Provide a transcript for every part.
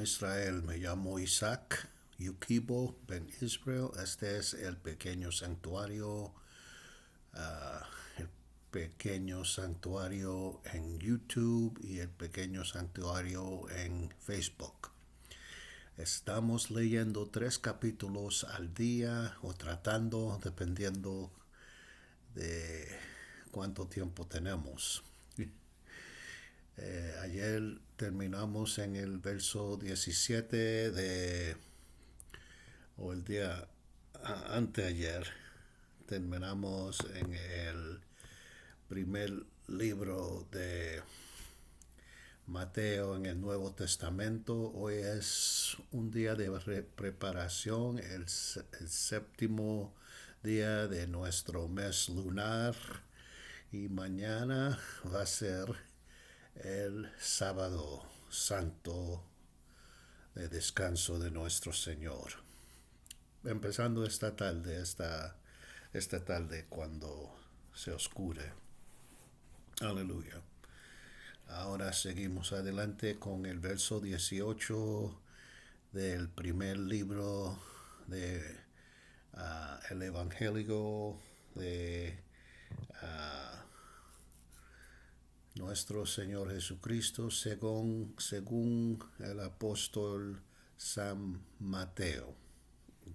Shalom Israel, me llamo Isaac Yukibo Ben Israel. Este es el pequeño santuario, el pequeño santuario en YouTube y el pequeño santuario en Facebook. Estamos leyendo 3 capítulos al día o tratando, dependiendo de cuánto tiempo tenemos. Ayer terminamos en el verso 17 o el día anteayer, terminamos en el primer libro de Mateo en el Nuevo Testamento. Hoy es un día de preparación, el séptimo día de nuestro mes lunar, y mañana va a ser el sábado santo de descanso de nuestro Señor. Empezando esta tarde cuando se oscure. Aleluya. Ahora seguimos adelante con el verso 18 del primer libro de el Evangelio de nuestro Señor Jesucristo según el apóstol San Mateo.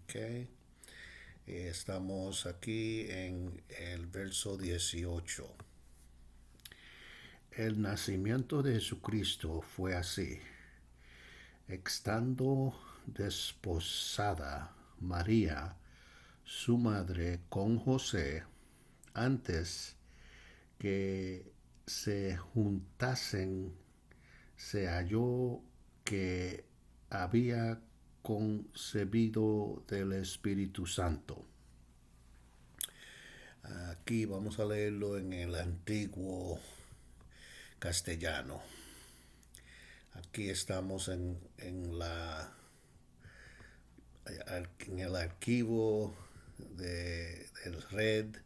Okay. Estamos aquí en el verso 18. El nacimiento de Jesucristo fue así. Estando desposada María, su madre, con José, antes que se juntasen, se halló que había concebido del Espíritu Santo. Aquí vamos a leerlo en el antiguo castellano. Aquí estamos en el archivo del Red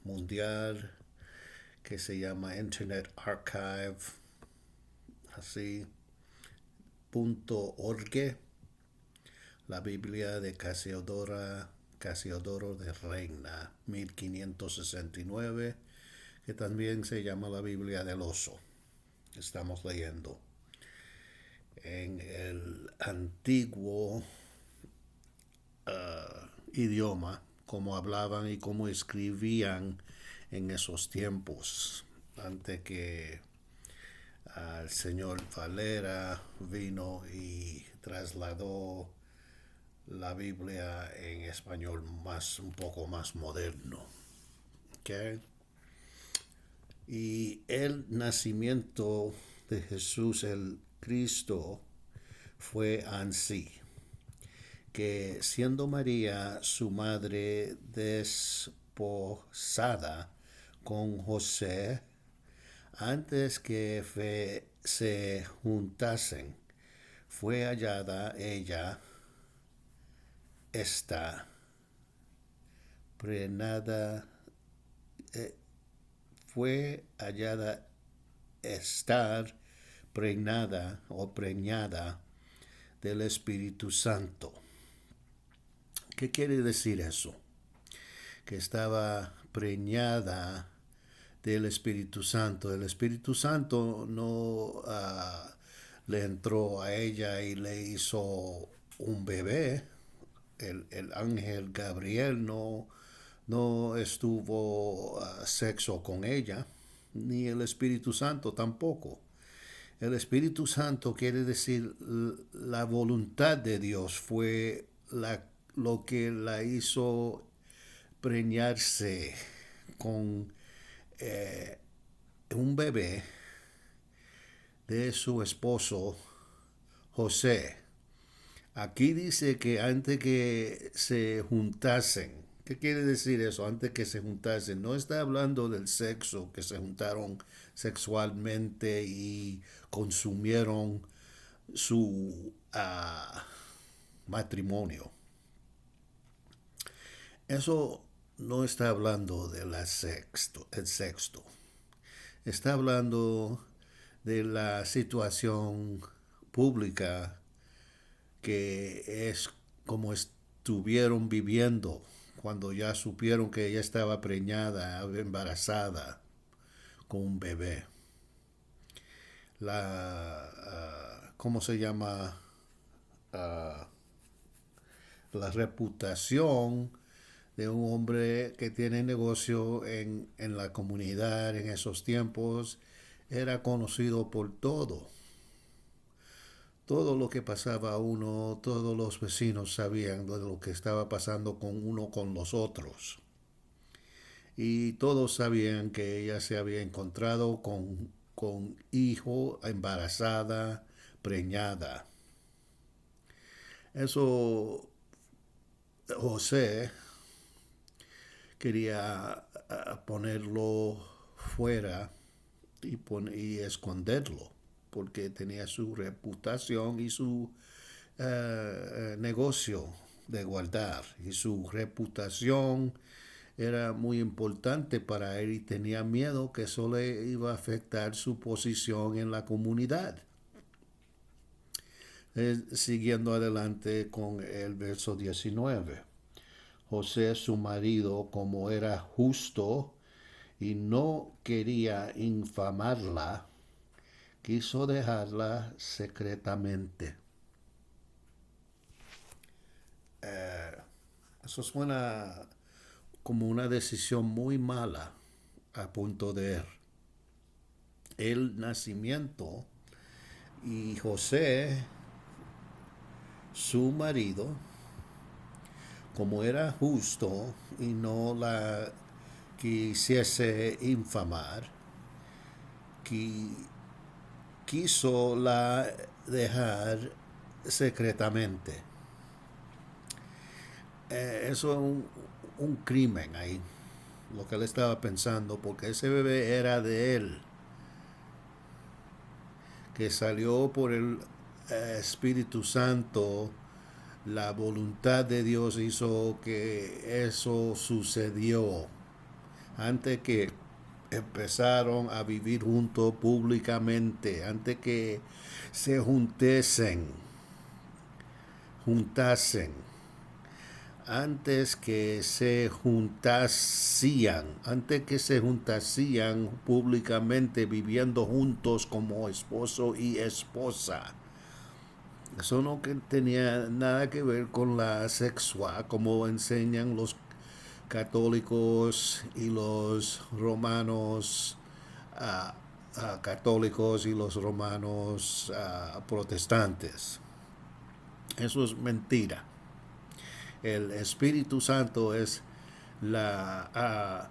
Mundial, que se llama Internet Archive, así, .org, la Biblia de Casiodoro de Reina, 1569, que también se llama la Biblia del Oso. Estamos leyendo en el antiguo idioma, como hablaban y como escribían en esos tiempos, antes que el señor Valera vino y trasladó la Biblia en español un poco más moderno. Okay. Y el nacimiento de Jesús el Cristo fue así, que siendo María su madre desposada con José, antes que se juntasen, fue hallada ella estar preñada del Espíritu Santo. ¿Qué quiere decir eso? Que estaba preñada del Espíritu Santo. El Espíritu Santo no le entró a ella y le hizo un bebé. El ángel Gabriel no estuvo sexo con ella, ni el Espíritu Santo tampoco. El Espíritu Santo quiere decir la voluntad de Dios fue lo que la hizo preñarse con un bebé de su esposo José. Aquí dice que antes que se juntasen. ¿Qué quiere decir eso? Antes que se juntasen. No está hablando del sexo, que se juntaron sexualmente y consumieron su matrimonio. Eso no está hablando de el sexto. Está hablando de la situación pública que es como estuvieron viviendo cuando ya supieron que ella estaba preñada, embarazada con un bebé. ¿Cómo se llama? Uh, la reputación de un hombre que tiene negocio en la comunidad en esos tiempos era conocido por todo. Todo lo que pasaba a uno, todos los vecinos sabían de lo que estaba pasando con uno con los otros. Y todos sabían que ella se había encontrado con hijo, embarazada, preñada. Eso José quería ponerlo fuera y esconderlo, porque tenía su reputación y su negocio de guardar. Y su reputación era muy importante para él y tenía miedo que eso le iba a afectar su posición en la comunidad. Siguiendo adelante con el verso 19. José, su marido, como era justo y no quería infamarla, quiso dejarla secretamente. Eso suena como una decisión muy mala a punto de el nacimiento. Y José, su marido, como era justo y no la quisiese infamar, quiso la dejar secretamente. Eso es un crimen ahí, lo que él estaba pensando, porque ese bebé era de él, que salió por el Espíritu Santo. La voluntad de Dios hizo que eso sucedió antes que empezaron a vivir juntos públicamente, antes que se juntasen, antes que se juntasían públicamente, viviendo juntos como esposo y esposa. Eso no tenía nada que ver con la sexual, como enseñan los católicos y los romanos católicos y los romanos protestantes. Eso es mentira. El Espíritu Santo es la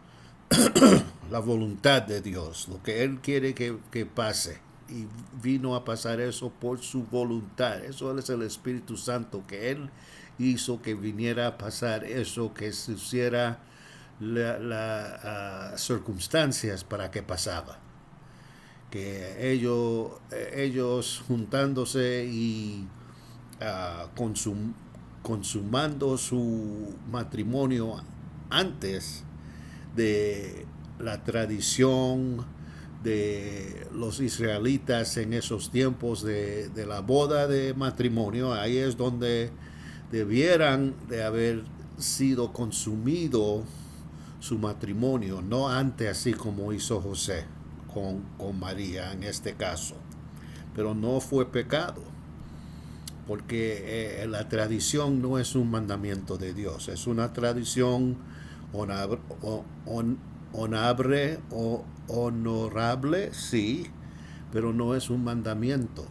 voluntad de Dios, lo que Él quiere que pase. Y vino a pasar eso por su voluntad. Eso es el Espíritu Santo, que Él hizo que viniera a pasar eso, que se hiciera las circunstancias para que pasaba. Que ellos juntándose y consumando su matrimonio antes de la tradición de los israelitas en esos tiempos de la boda de matrimonio. Ahí es donde debieran de haber sido consumido su matrimonio, no antes, así como hizo José con María en este caso. Pero no fue pecado, porque la tradición no es un mandamiento de Dios, es una tradición honorable, sí, pero no es un mandamiento.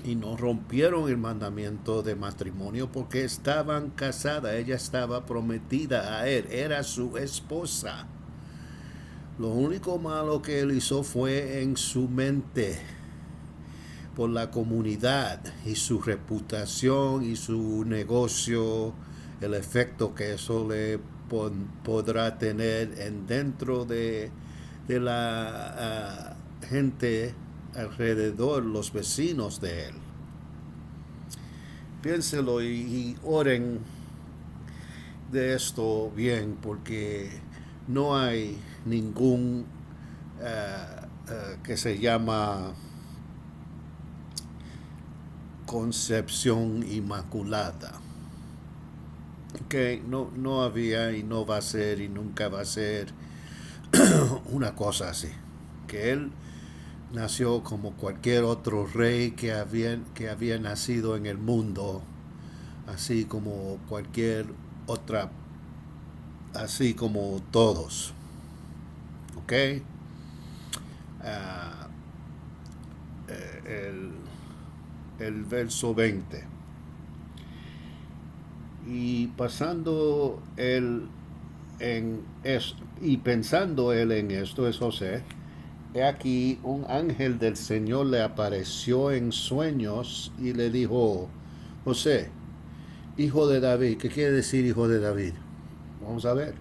Y no rompieron el mandamiento de matrimonio porque estaban casadas. Ella estaba prometida a él, era su esposa. Lo único malo que él hizo fue en su mente, por la comunidad y su reputación y su negocio, el efecto que eso le podrá tener dentro de la gente alrededor, los vecinos de él. Piénselo y oren de esto bien, porque no hay ningún que se llama concepción inmaculada. Que no había y no va a ser y nunca va a ser una cosa así. Que él nació como cualquier otro rey que había nacido en el mundo, así como cualquier otra, así como todos. ¿Ok? Ah, el verso 20. Y pasando él y pensando él en esto, es José, he aquí un ángel del Señor le apareció en sueños y le dijo: José, hijo de David. ¿Qué quiere decir hijo de David? Vamos a ver.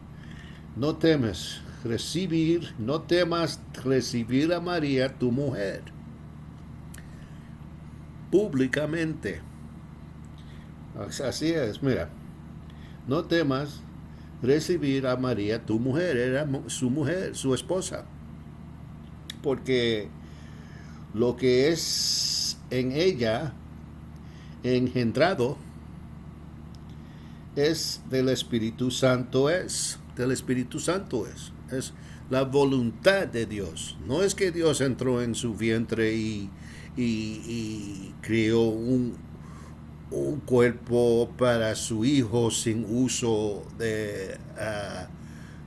No temas recibir a María, tu mujer, públicamente. Así es, mira. No temas recibir a María, tu mujer, era su mujer, su esposa. Porque lo que es en ella engendrado es del Espíritu Santo, es la voluntad de Dios. No es que Dios entró en su vientre y creó un cuerpo para su hijo sin uso de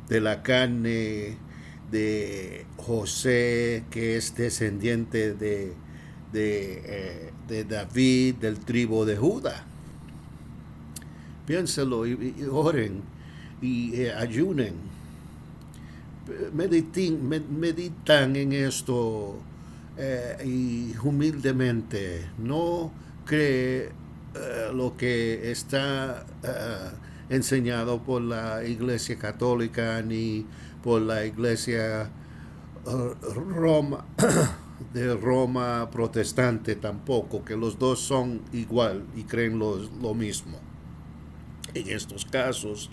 la carne de José, que es descendiente de David, del tribu de Judá. Piénselo y oren y ayunen. Meditan en esto y humildemente. No cree lo que está enseñado por la Iglesia Católica ni por la Iglesia Roma de Roma protestante tampoco, que los dos son igual y creen lo mismo. En estos casos,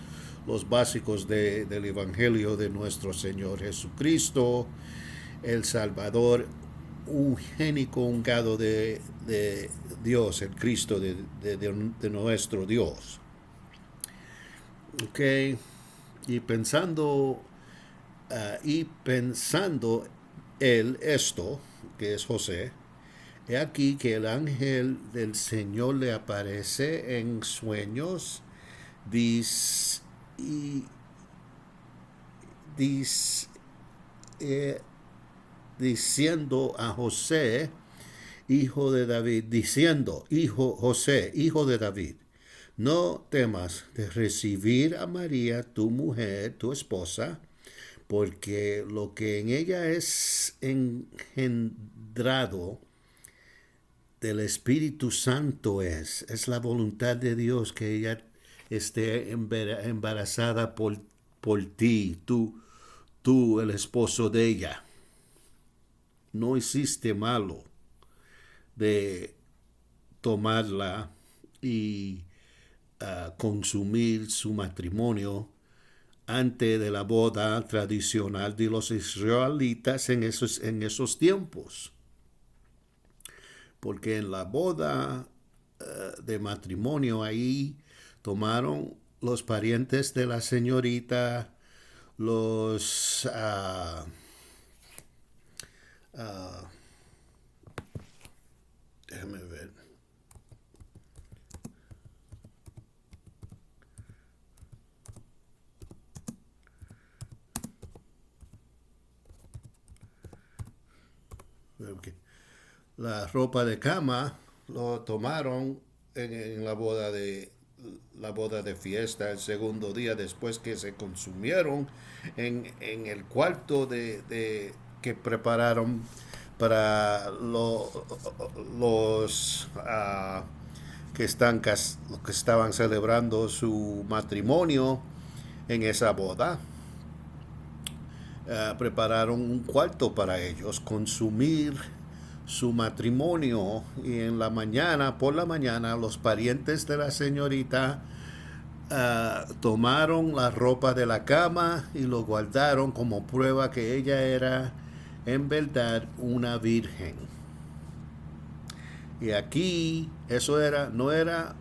los básicos del Evangelio de nuestro Señor Jesucristo, el Salvador ungénico, ungado de Dios, el Cristo de nuestro Dios. Ok, y pensando él esto, que es José, he aquí que el ángel del Señor le aparece en sueños diciendo a José, hijo de David, José, hijo de David, no temas de recibir a María, tu mujer, tu esposa, porque lo que en ella es engendrado del Espíritu Santo es la voluntad de Dios que ella esté embarazada por ti, tú, el esposo de ella. No hiciste malo de tomarla y consumir su matrimonio antes de la boda tradicional de los israelitas en esos tiempos. Porque en la boda de matrimonio ahí tomaron los parientes de la señorita, los déjame ver. Okay. La ropa de cama lo tomaron en la boda de fiesta el segundo día después que se consumieron en el cuarto que prepararon para los que estaban celebrando su matrimonio en esa boda. Prepararon un cuarto para ellos consumir su matrimonio, y por la mañana los parientes de la señorita tomaron la ropa de la cama y lo guardaron como prueba que ella era en verdad una virgen. Y aquí eso no era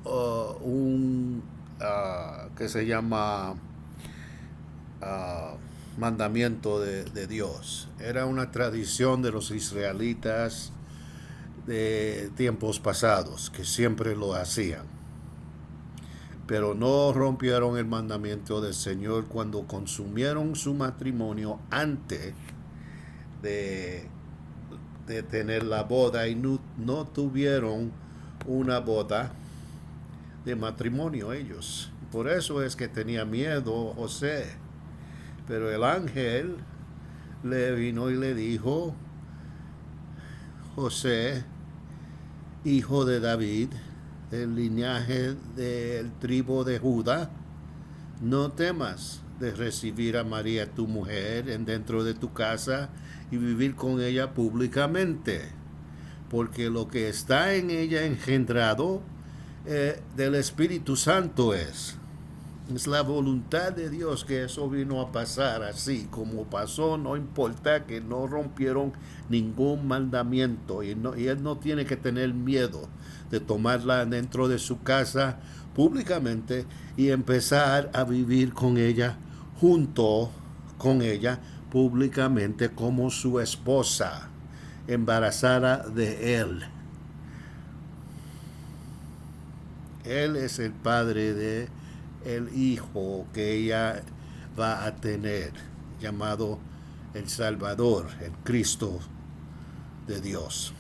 un que se llama mandamiento de Dios. Era una tradición de los israelitas de tiempos pasados, que siempre lo hacían. Pero no rompieron el mandamiento del Señor cuando consumieron su matrimonio antes de, de tener la boda y no tuvieron una boda de matrimonio ellos. Por eso es que tenía miedo José. Pero el ángel le vino y le dijo: José, hijo de David, del linaje del tribu de Judá, no temas de recibir a María tu mujer en dentro de tu casa y vivir con ella públicamente, porque lo que está en ella engendrado del Espíritu Santo es. Es la voluntad de Dios que eso vino a pasar así como pasó. No importa que no rompieron ningún mandamiento, y él no tiene que tener miedo de tomarla dentro de su casa públicamente y empezar a vivir con ella, junto con ella públicamente, como su esposa, embarazada de él. Él es el padre de el hijo que ella va a tener, llamado el Salvador, el Cristo de Dios,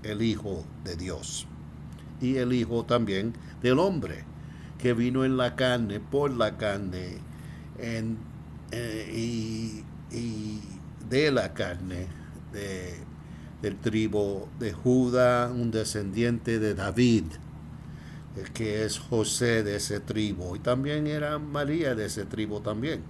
el Hijo de Dios, y el Hijo también del hombre, que vino en la carne, por la carne, y de la carne, del tribu de Judá, un descendiente de David, que es José de ese tribu, y también era María de ese tribu también.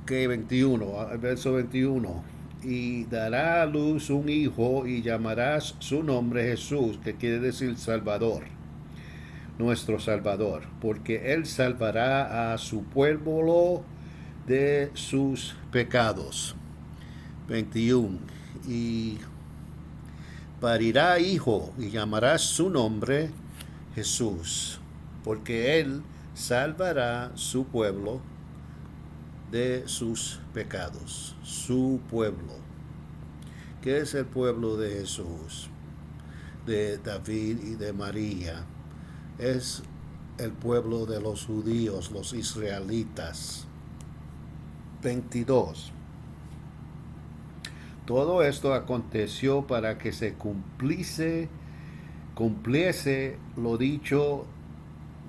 Ok, 21, verso 21. Y dará a luz un hijo y llamarás su nombre Jesús, que quiere decir Salvador, nuestro Salvador, porque él salvará a su pueblo de sus pecados. 21. Y parirá hijo y llamarás su nombre Jesús, porque él salvará su pueblo de sus pecados. Su pueblo. ¿Qué es el pueblo de Jesús? De David y de María. Es el pueblo de los judíos, los israelitas. 22. Todo esto aconteció para que se cumpliese lo dicho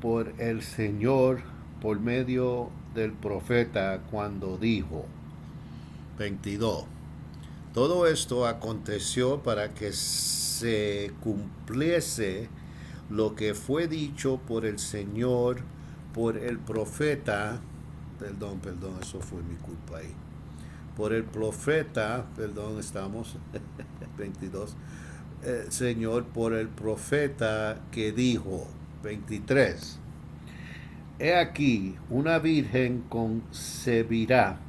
por el Señor por medio del profeta cuando dijo. 22. Todo esto aconteció para que se cumpliese lo que fue dicho por el Señor por el profeta. Perdón, eso fue mi culpa ahí. Por el profeta, estamos 22, Señor, por el profeta que dijo. 23. He aquí, una virgen concebirá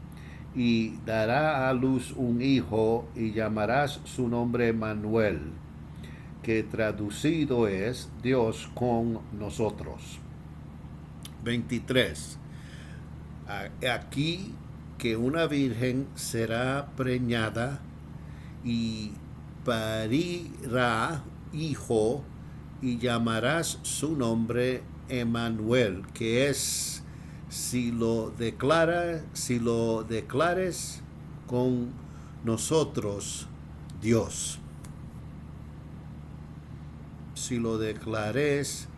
y dará a luz un hijo y llamarás su nombre Manuel, que traducido es Dios con nosotros. 23. Aquí que una virgen será preñada y parirá hijo y llamarás su nombre Emmanuel, que es si lo declares con nosotros Dios. Si lo declares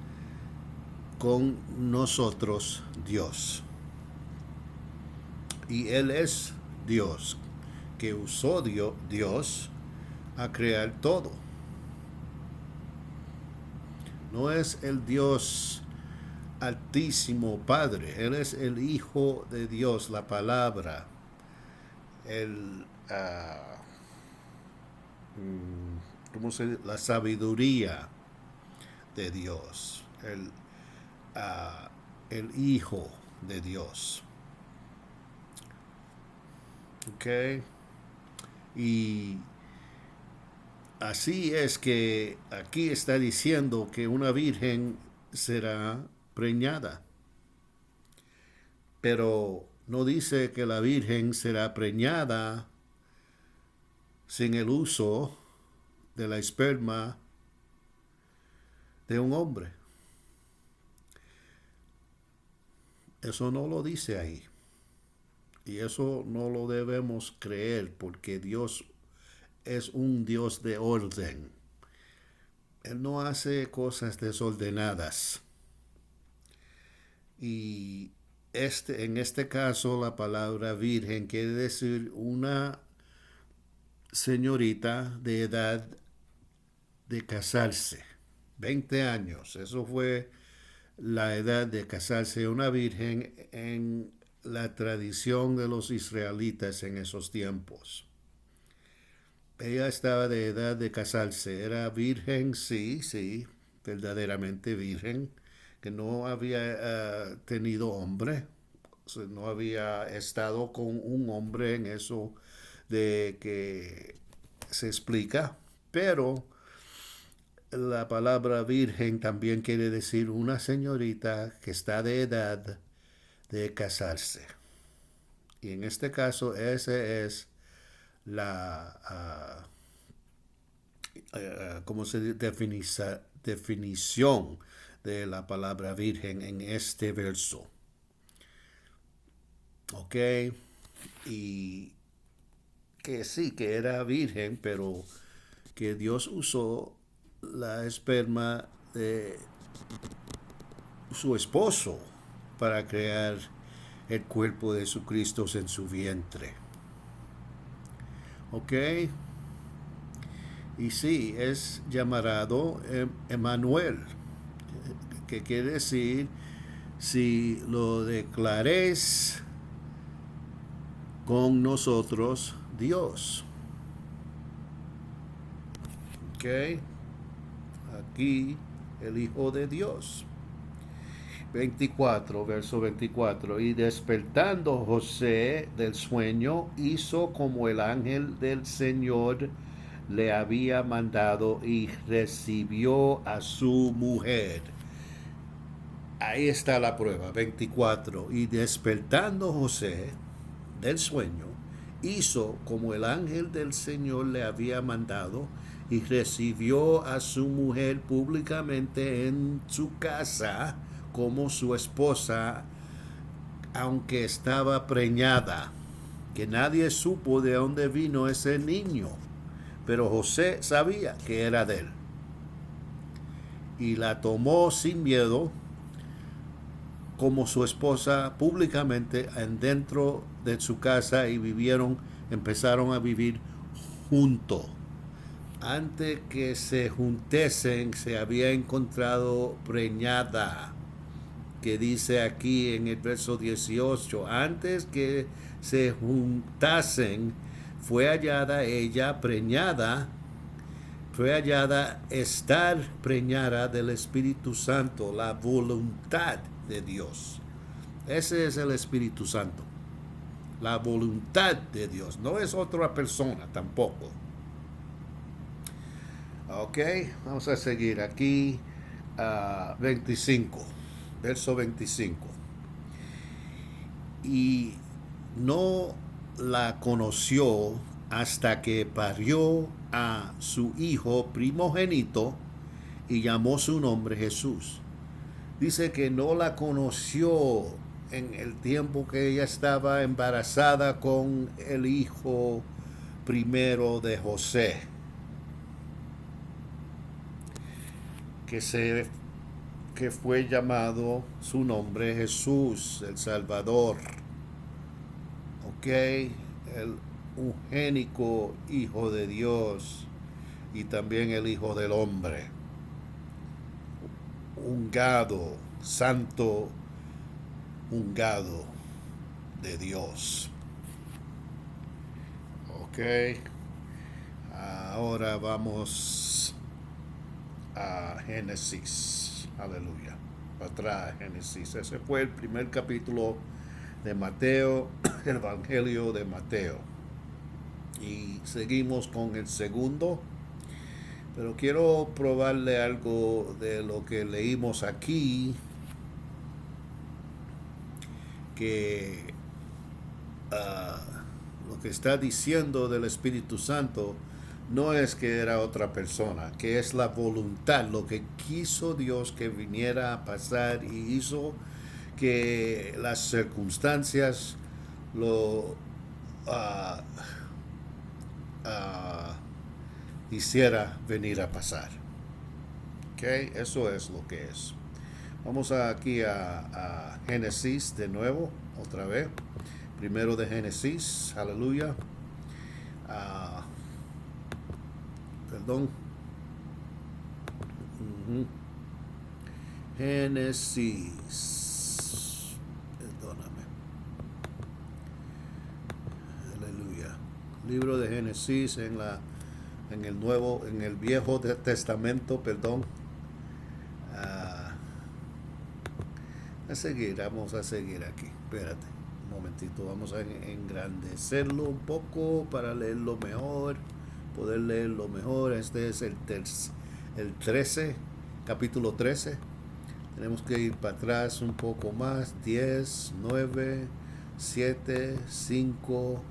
con nosotros Dios. Y Él es Dios, que usó Dios a crear todo. No es el Dios Altísimo Padre, Él es el Hijo de Dios, la palabra, la sabiduría de Dios, el Hijo de Dios. Ok. Y Así es que aquí está diciendo que una virgen será preñada, pero no dice que la virgen será preñada sin el uso de la esperma de un hombre. Eso no lo dice ahí. Y eso no lo debemos creer porque Dios es un Dios de orden. Él no hace cosas desordenadas. Y en este caso la palabra virgen quiere decir una señorita de edad de casarse. 20 años. Eso fue la edad de casarse una virgen en la tradición de los israelitas en esos tiempos. Ella estaba de edad de casarse. Era virgen, sí, sí, verdaderamente virgen, que no había tenido hombre, o sea, no había estado con un hombre en eso de que se explica, pero la palabra virgen también quiere decir una señorita que está de edad de casarse. Y en este caso, esa es la, ¿cómo se dice? Definición de la palabra virgen en este verso. ¿Ok? Y que sí, que era virgen, pero que Dios usó la esperma de su esposo para crear el cuerpo de Jesucristo en su vientre. ¿Ok? Y sí, es llamado Emmanuel, que quiere decir, si lo declares con nosotros, Dios. ¿Ok? Aquí el Hijo de Dios. 24, verso 24. Y despertando José del sueño, hizo como el ángel del Señor le había mandado y recibió a su mujer. Ahí está la prueba, 24. Y despertando José del sueño, hizo como el ángel del Señor le había mandado y recibió a su mujer públicamente en su casa como su esposa, aunque estaba preñada, que nadie supo de dónde vino ese niño, pero José sabía que era de él. Y la tomó sin miedo como su esposa públicamente dentro de su casa y empezaron a vivir juntos. Antes que se juntesen se había encontrado preñada, que dice aquí en el verso 18, antes que se juntasen fue hallada ella preñada, fue hallada estar preñada del Espíritu Santo, la voluntad de Dios. Ese es el Espíritu Santo, la voluntad de Dios, no es otra persona tampoco. Ok, vamos a seguir aquí, 25, verso 25. Y no la conoció hasta que parió a su hijo primogénito y llamó su nombre Jesús. Dice que no la conoció en el tiempo que ella estaba embarazada con el hijo primero de José, que fue llamado su nombre Jesús, el Salvador. Ok, el ungénico Hijo de Dios y también el Hijo del Hombre. Ungado, santo, ungado de Dios. Ok, ahora vamos a Génesis. Aleluya. Atrás, Génesis. Ese fue el primer capítulo de Mateo, el Evangelio de Mateo. Y seguimos con el segundo. Pero quiero probarle algo de lo que leímos aquí, que ah, lo que está diciendo del Espíritu Santo no es que era otra persona, que es la voluntad, lo que quiso Dios que viniera a pasar y hizo que las circunstancias lo ah, ah, hiciera venir a pasar. ¿Ok? Eso es lo que es. Vamos aquí a Génesis de nuevo, otra vez. Primero de Génesis, aleluya. Ah, perdón. Ujú. Génesis. Perdóname. Aleluya. Libro de Génesis en el Nuevo, en el Viejo Testamento, perdón. Ah, vamos a seguir aquí. Espérate un momentito, vamos a engrandecerlo un poco para leerlo mejor, poder leerlo mejor. Este es el 13, capítulo 13. Tenemos que ir para atrás un poco más. 10, 9, 7, 5,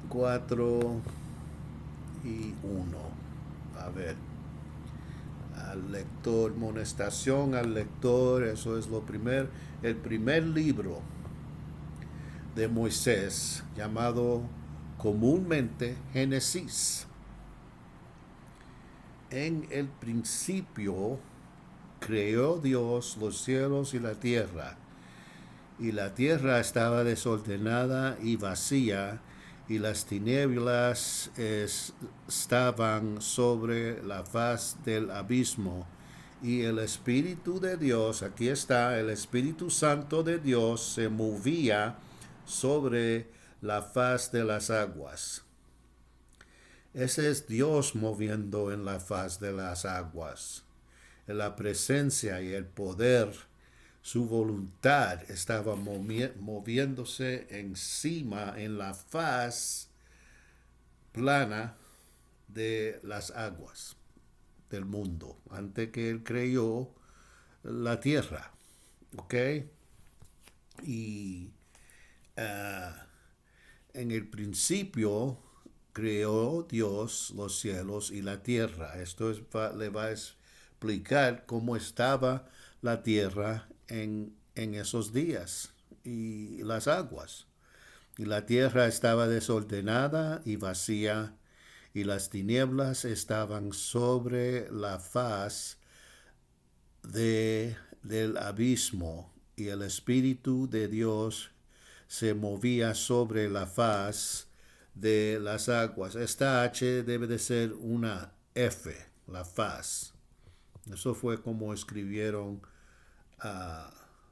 4 y 1. A ver, al lector, amonestación al lector, eso es lo primero. El primer libro de Moisés, llamado comúnmente Génesis. En el principio creó Dios los cielos y la tierra estaba desordenada y vacía, y las tinieblas estaban sobre la faz del abismo, y el Espíritu de Dios, aquí está, el Espíritu Santo de Dios se movía sobre la faz de las aguas. Ese es Dios moviendo en la faz de las aguas. En la presencia y el poder, su voluntad estaba moviéndose encima en la faz plana de las aguas del mundo, antes que Él creó la tierra. ¿Ok? Y uh, en el principio creó Dios los cielos y la tierra. Le va a explicar cómo estaba la tierra en esos días y las aguas. Y la tierra estaba desordenada y vacía, y las tinieblas estaban sobre la faz del abismo, y el Espíritu de Dios se movía sobre la faz de las aguas. Esta H debe de ser una F, la faz. Eso fue como escribieron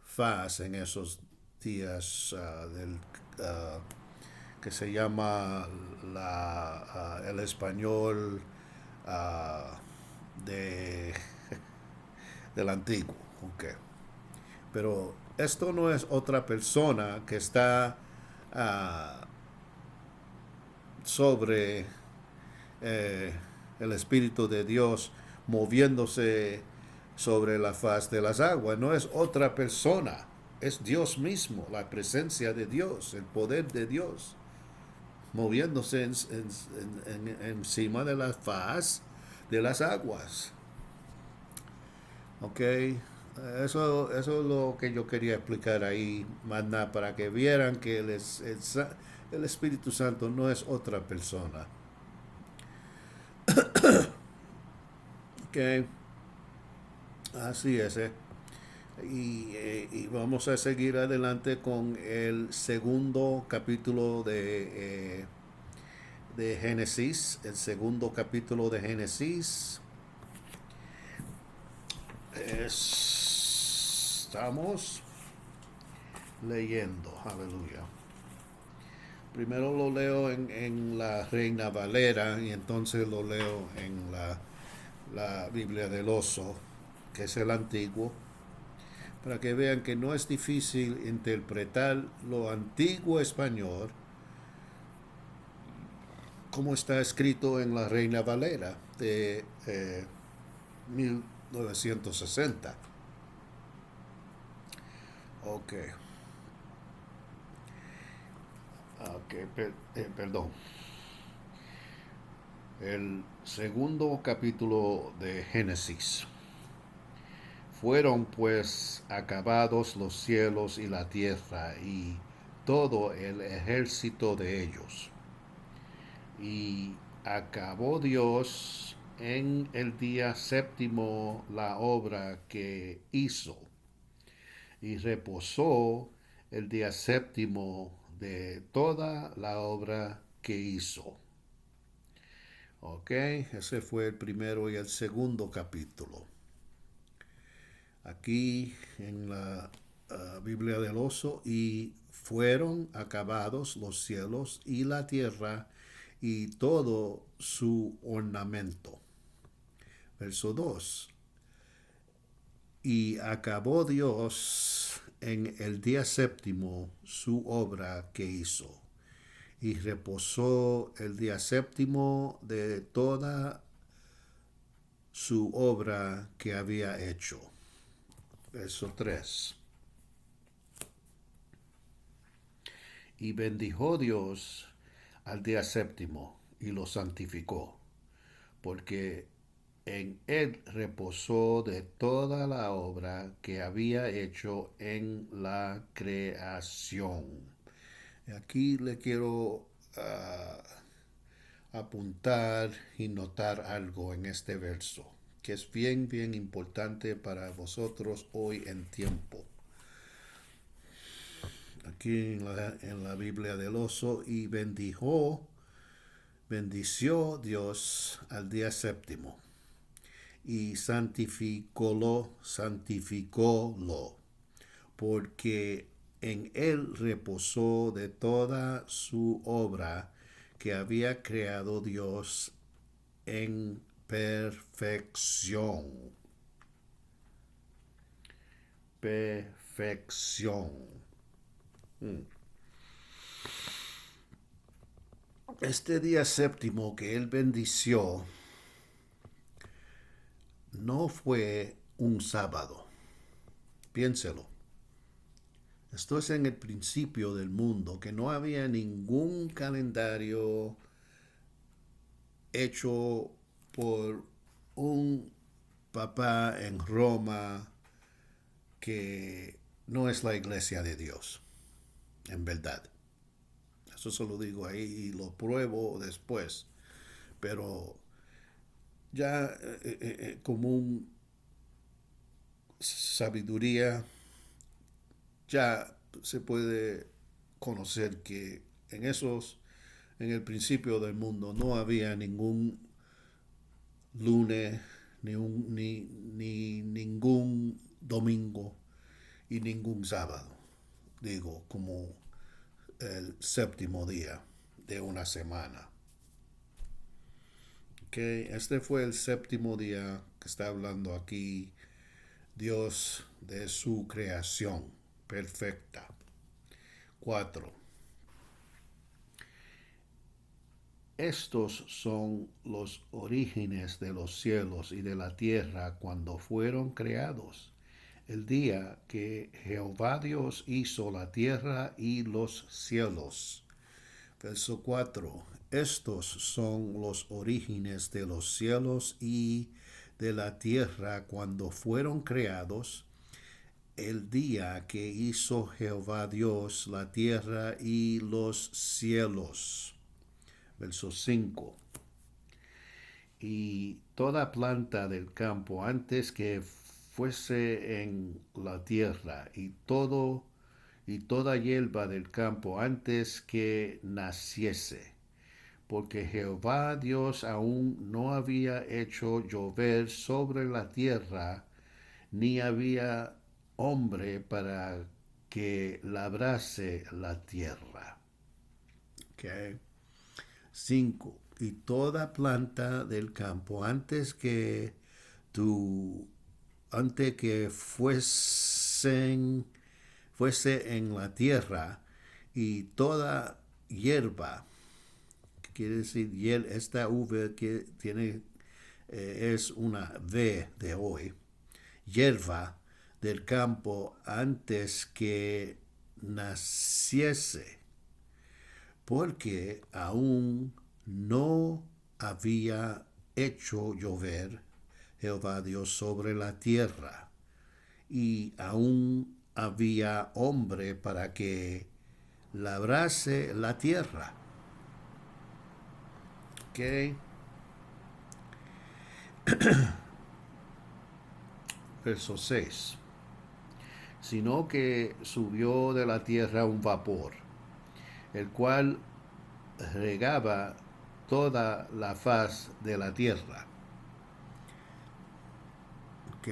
faz en esos días que se llama el español uh, de, del antiguo. Okay. Pero esto no es otra persona que está sobre eh, el Espíritu de Dios moviéndose sobre la faz de las aguas. No es otra persona, es Dios mismo, la presencia de Dios, el poder de Dios, moviéndose encima de la faz de las aguas. ¿Ok? Eso es lo que yo quería explicar ahí, más nada, para que vieran que el Espíritu Santo no es otra persona. ¿Ok? Así es. Y vamos a seguir adelante con el segundo capítulo de Génesis. El segundo capítulo de Génesis. Estamos leyendo, aleluya. Primero lo leo en la Reina Valera y entonces lo leo en la Biblia del Oso, que es el antiguo, para que vean que no es difícil interpretar lo antiguo español como está escrito en la Reina Valera de 1960. Ok, perdón. El segundo capítulo de Génesis. Fueron pues acabados los cielos y la tierra y todo el ejército de ellos. Y acabó Dios en el día séptimo la obra que hizo y reposó el día séptimo de toda la obra que hizo. Ok, ese fue el primero y el segundo capítulo. Aquí en la Biblia del Oso, y fueron acabados los cielos y la tierra y todo su ornamento. Verso 2. Y acabó Dios en el día séptimo su obra que hizo, y reposó el día séptimo de toda su obra que había hecho. Verso 3. Y bendijo Dios al día séptimo y lo santificó, porque en él reposó de toda la obra que había hecho en la creación. Aquí le quiero apuntar y notar algo en este verso, que es bien, bien importante para vosotros hoy en tiempo. Aquí en la Biblia del Oso, y bendició Dios al día séptimo y santificólo, porque en él reposó de toda su obra que había creado Dios en perfección. Perfección. Este día séptimo que él bendició no fue un sábado. Piénselo. Esto es en el principio del mundo, que no había ningún calendario hecho por un papá en Roma que no es la iglesia de Dios, en verdad. Eso se lo digo ahí y lo pruebo después. Pero ya como un sabiduría, ya se puede conocer que en el principio del mundo, no había ningún lunes, ni ningún domingo y ningún sábado. Digo, como el séptimo día de una semana. Okay, este fue el séptimo día que está hablando aquí Dios de su creación perfecta. 4. Estos son los orígenes de los cielos y de la tierra cuando fueron creados, el día que Jehová Dios hizo la tierra y los cielos. Verso 4. Estos son los orígenes de los cielos y de la tierra cuando fueron creados, el día que hizo Jehová Dios la tierra y los cielos. Verso 5. Y toda planta del campo antes que fuese en la tierra, y toda hierba del campo antes que naciese, porque Jehová Dios aún no había hecho llover sobre la tierra, ni había hombre para que labrase la tierra. Okay. 5. Y toda planta del campo antes que fuese en la tierra, y toda hierba quiere decir, esta V que tiene, es una V de hoy, hierba del campo antes que naciese, porque aún no había hecho llover Jehová Dios sobre la tierra, y aún había hombre para que labrase la tierra. ¿Ok? Verso 6. Sino que subió de la tierra un vapor, el cual regaba toda la faz de la tierra. ¿Ok?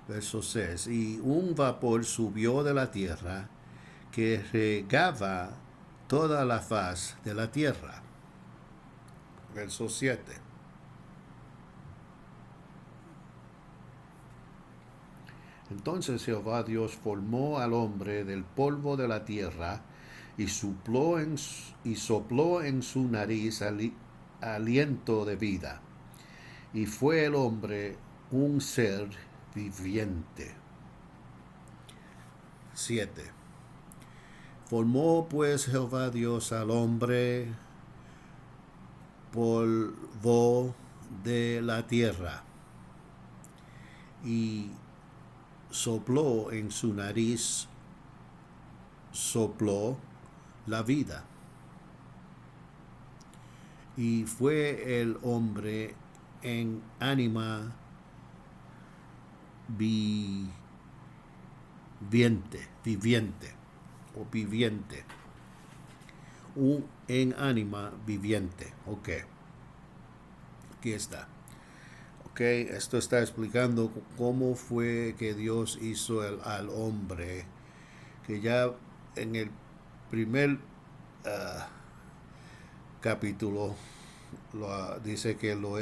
Verso 6. Y un vapor subió de la tierra que regaba toda la faz de la tierra. Verso 7. Entonces Jehová Dios formó al hombre del polvo de la tierra y sopló en su nariz aliento de vida. Y fue el hombre un ser viviente. 7. Formó pues Jehová Dios al hombre polvo de la tierra y sopló en su nariz, sopló la vida. Y fue el hombre en ánima viviente o viviente. En ánima viviente. Ok. Aquí está. Ok, esto está explicando cómo fue que Dios hizo al hombre, que ya en el primer capítulo dice que lo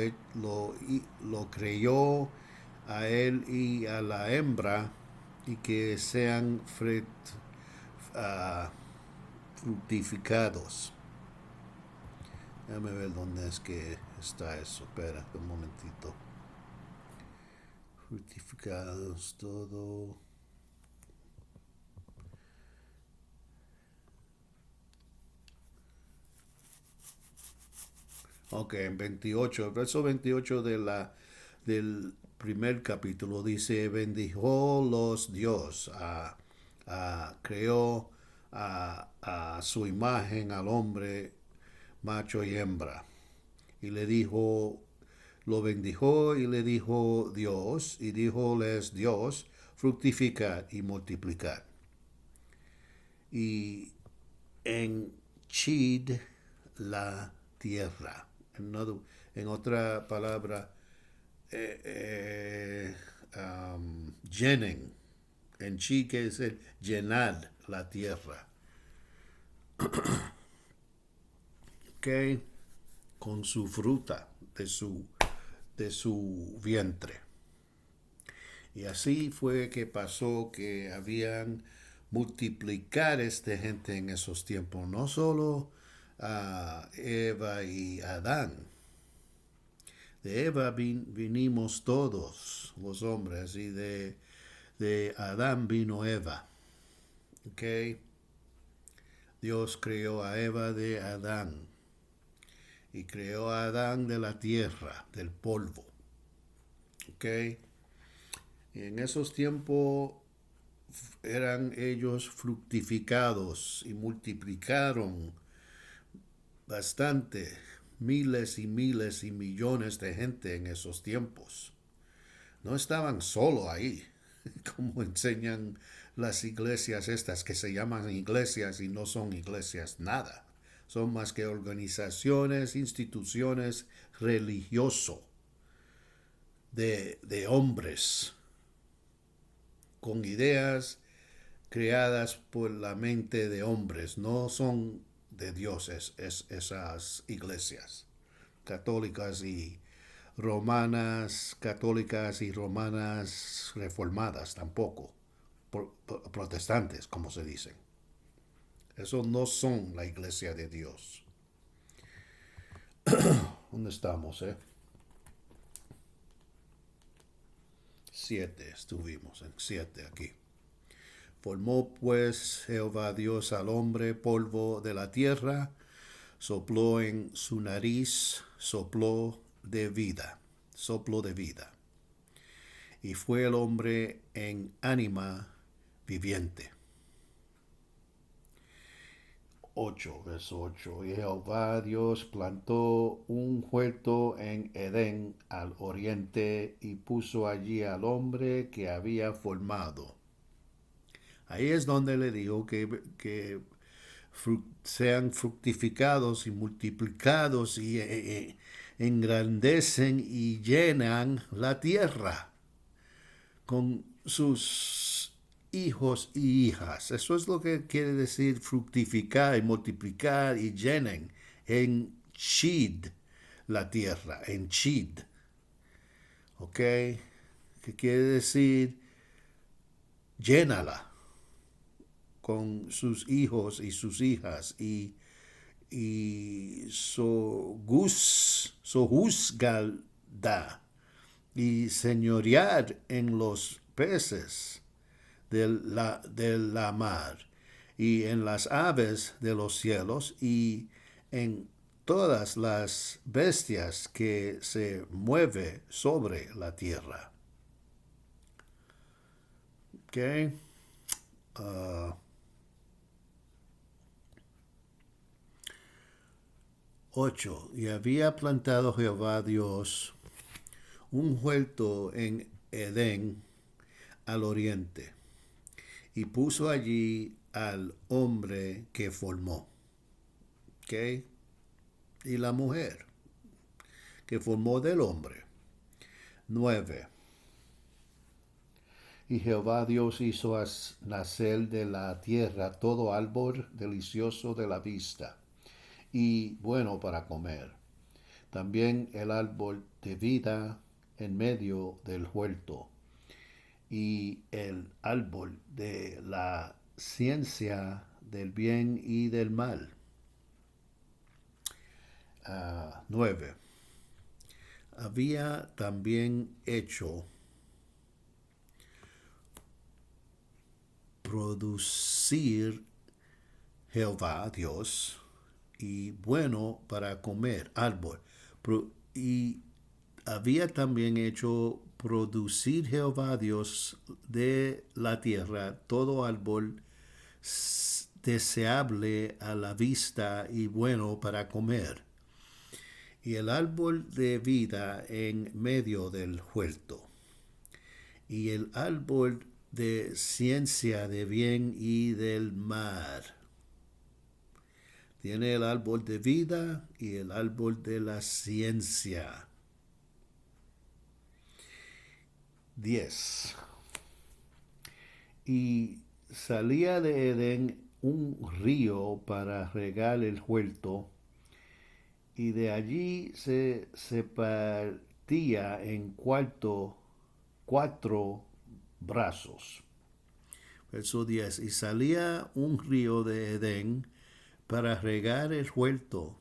creyó a él y a la hembra y que sean fructificados. Déjame ver dónde es que está eso. Espera un momentito. Fructificados, todo. Ok, en 28, el verso 28 del primer capítulo dice, bendijo los Dios, creó a su imagen al hombre, macho y hembra. Y le dijo, lo bendijo y le dijo Dios, y díjoles Dios, fructificad y multiplicad. Y henchid la tierra. En otra palabra, llenen. En chi que es el llenar la tierra. Ok, con su fruta de su vientre. Y así fue que pasó que habían multiplicar esta gente en esos tiempos, no solo a Eva y Adán. De Eva vinimos todos los hombres y de Adán vino Eva. ¿Ok? Dios creó a Eva de Adán y creó a Adán de la tierra, del polvo. ¿Ok? Y en esos tiempos eran ellos fructificados y multiplicaron bastante, miles y miles y millones de gente en esos tiempos. No estaban solo ahí, como enseñan las iglesias estas que se llaman iglesias y no son iglesias nada. Son más que organizaciones, instituciones religiosas de hombres con ideas creadas por la mente de hombres. No son de Dios esas iglesias católicas y romanas, católicas y romanas reformadas tampoco, protestantes como se dicen. Esos no son la iglesia de Dios. ¿Dónde estamos, 7, estuvimos en 7 aquí. Formó pues Jehová Dios al hombre polvo de la tierra, sopló en su nariz, soplo de vida. Y fue el hombre en ánima viviente. 8, verso 8. Y Jehová Dios plantó un huerto en Edén al oriente y puso allí al hombre que había formado. Ahí es donde le dijo que sean fructificados y multiplicados y engrandecen y llenan la tierra con sus hijos y hijas. Eso es lo que quiere decir fructificar y multiplicar y llenen. En Chid, la tierra, en Chid. ¿Ok? Que quiere decir llénala con sus hijos y sus hijas y sojuzgalda y señorear en los peces de la mar y en las aves de los cielos y en todas las bestias que se mueve sobre la tierra. Okay. 8. Y había plantado Jehová Dios un huerto en Edén al oriente, y puso allí al hombre que formó. ¿Ok? Y la mujer que formó del hombre. 9. Y Jehová Dios hizo nacer de la tierra todo árbol delicioso de la vista y bueno para comer. También el árbol de vida en medio del huerto y el árbol de la ciencia del bien y del mal. 9. Había también hecho producir Jehová Dios y bueno para comer árbol. Y había también hecho producir Jehová Dios de la tierra todo árbol deseable a la vista y bueno para comer, y el árbol de vida en medio del huerto, y el árbol de ciencia de bien y del mal. Tiene el árbol de vida y el árbol de la ciencia. 10. Y salía de Edén un río para regar el huerto, y de allí se partía en cuatro brazos. Verso 10. Y salía un río de Edén para regar el huerto,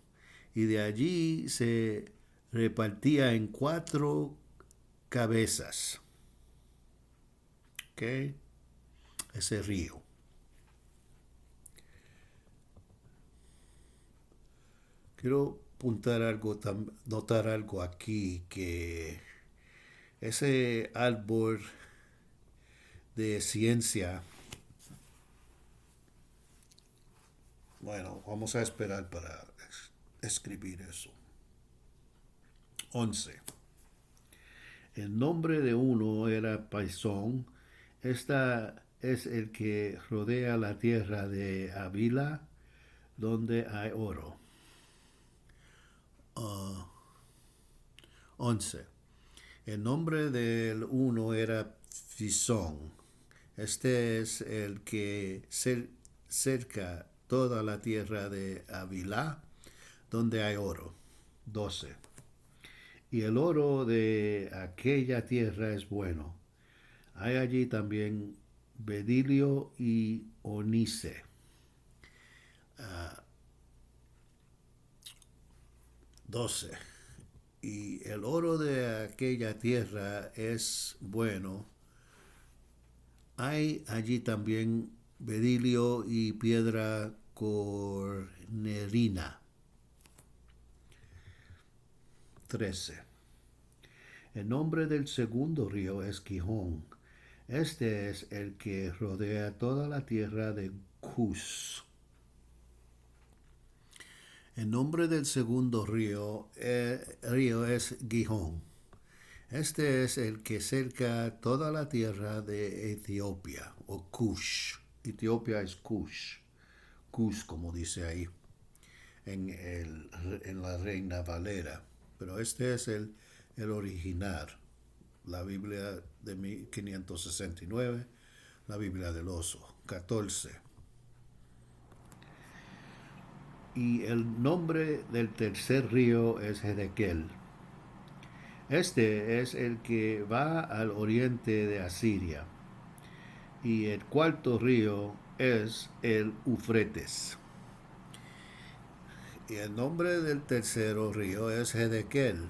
y de allí se repartía en 4 cabezas. ¿Ok? Ese río. Quiero notar algo aquí, que ese árbol de ciencia, bueno, vamos a esperar para escribir eso. 11. El nombre de uno era Paisón. Esta es el que rodea la tierra de Avila, donde hay oro. 11. El nombre del uno era Fisón. Este es el que cerca toda la tierra de Avila, donde hay oro. 12. Y el oro de aquella tierra es bueno. Hay allí también bedilio y onice. 12. y el oro de aquella tierra es bueno, hay allí también berilio y piedra cornerina. 13. El nombre del segundo río es Gihón. Este es el que rodea toda la tierra de Cus. El nombre del segundo río es Gihón. Este es el que cerca toda la tierra de Etiopía, o Cush. Etiopía es Cush. Cush, como dice ahí, en la Reina Valera. Pero este es el original. La Biblia de 1569, la Biblia del Oso. 14. Y el nombre del tercer río es Jedequel. Este es el que va al oriente de Asiria. Y el cuarto río es el Eufretes. Y el nombre del tercero río es Jedequel.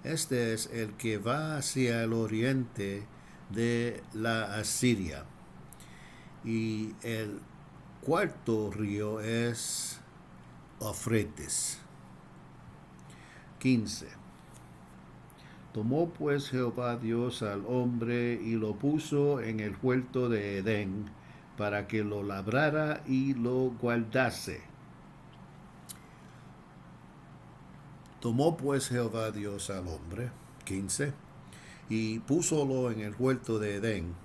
Este es el que va hacia el oriente de la Asiria. Y el cuarto río es Eufretes. 15. Tomó pues Jehová Dios al hombre y lo puso en el huerto de Edén para que lo labrara y lo guardase. Tomó pues Jehová Dios al hombre, 15, y púsolo en el huerto de Edén,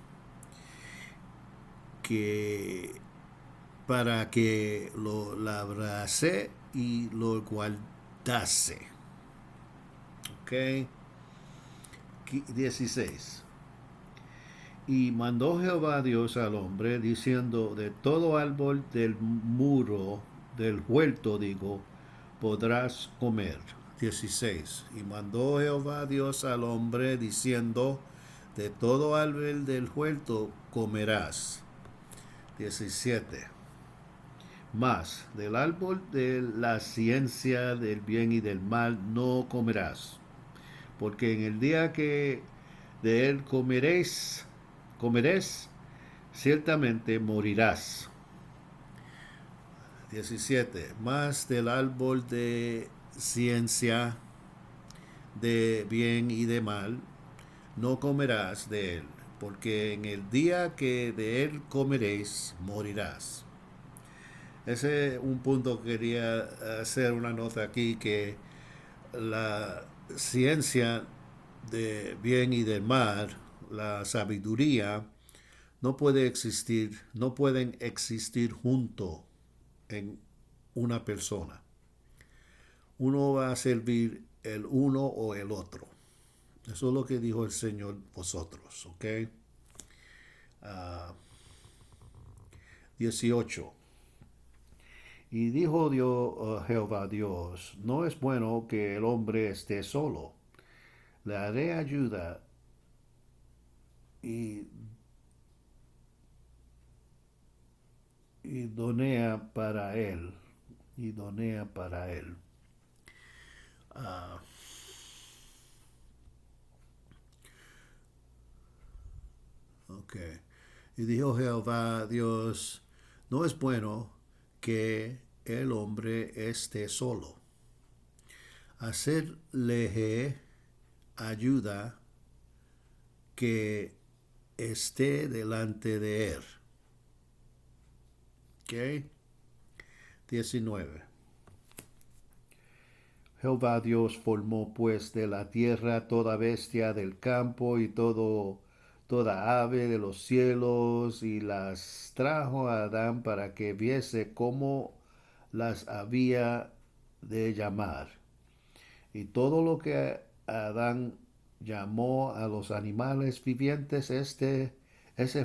para que lo labrase y lo guardase. Ok. 16. Y mandó Jehová Dios al hombre, diciendo, de todo árbol del muro, del huerto, podrás comer. 16. Y mandó Jehová Dios al hombre, diciendo, de todo árbol del huerto comerás. 17. Mas del árbol de la ciencia del bien y del mal no comerás, porque en el día que de él comeréis, ciertamente morirás. 17. Mas del árbol de ciencia de bien y de mal no comerás de él, porque en el día que de él comeréis, morirás. Ese es un punto que quería hacer una nota aquí, que la ciencia de bien y de mal, la sabiduría, no pueden existir juntos en una persona. Uno va a servir el uno o el otro. Eso es lo que dijo el Señor vosotros, ¿ok? 18. Y dijo Jehová Dios, no es bueno que el hombre esté solo. Le haré ayuda y donea para él. Y donea para él. Ok. Y dijo Jehová Dios, no es bueno que el hombre esté solo. Hacerle ayuda que esté delante de él. Ok. 19. Jehová Dios formó pues de la tierra toda bestia del campo y toda ave de los cielos, y las trajo a Adán para que viese cómo las había de llamar. Y todo lo que Adán llamó a los animales vivientes, ese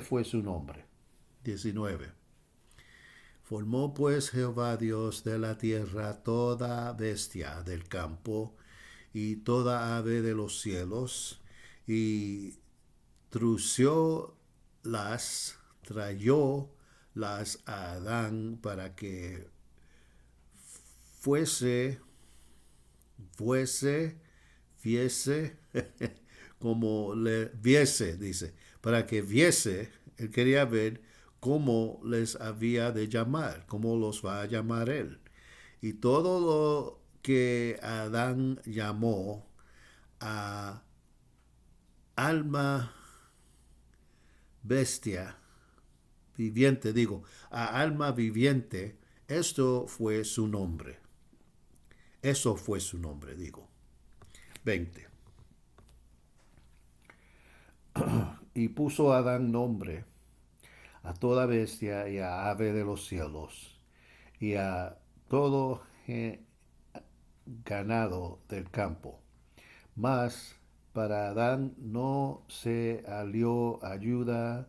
fue su nombre. 19. Formó pues Jehová Dios de la tierra toda bestia del campo y toda ave de los cielos, y trayólas a Adán para que fuese viese, como le viese, dice, para que viese, él quería ver cómo les había de llamar, cómo los va a llamar él. Y todo lo que Adán llamó a alma bestia, viviente, digo, a alma viviente, esto fue su nombre. Eso fue su nombre, digo. 20. Y puso Adán nombre a toda bestia y a ave de los cielos y a todo ganado del campo. Mas para Adán no se halló ayuda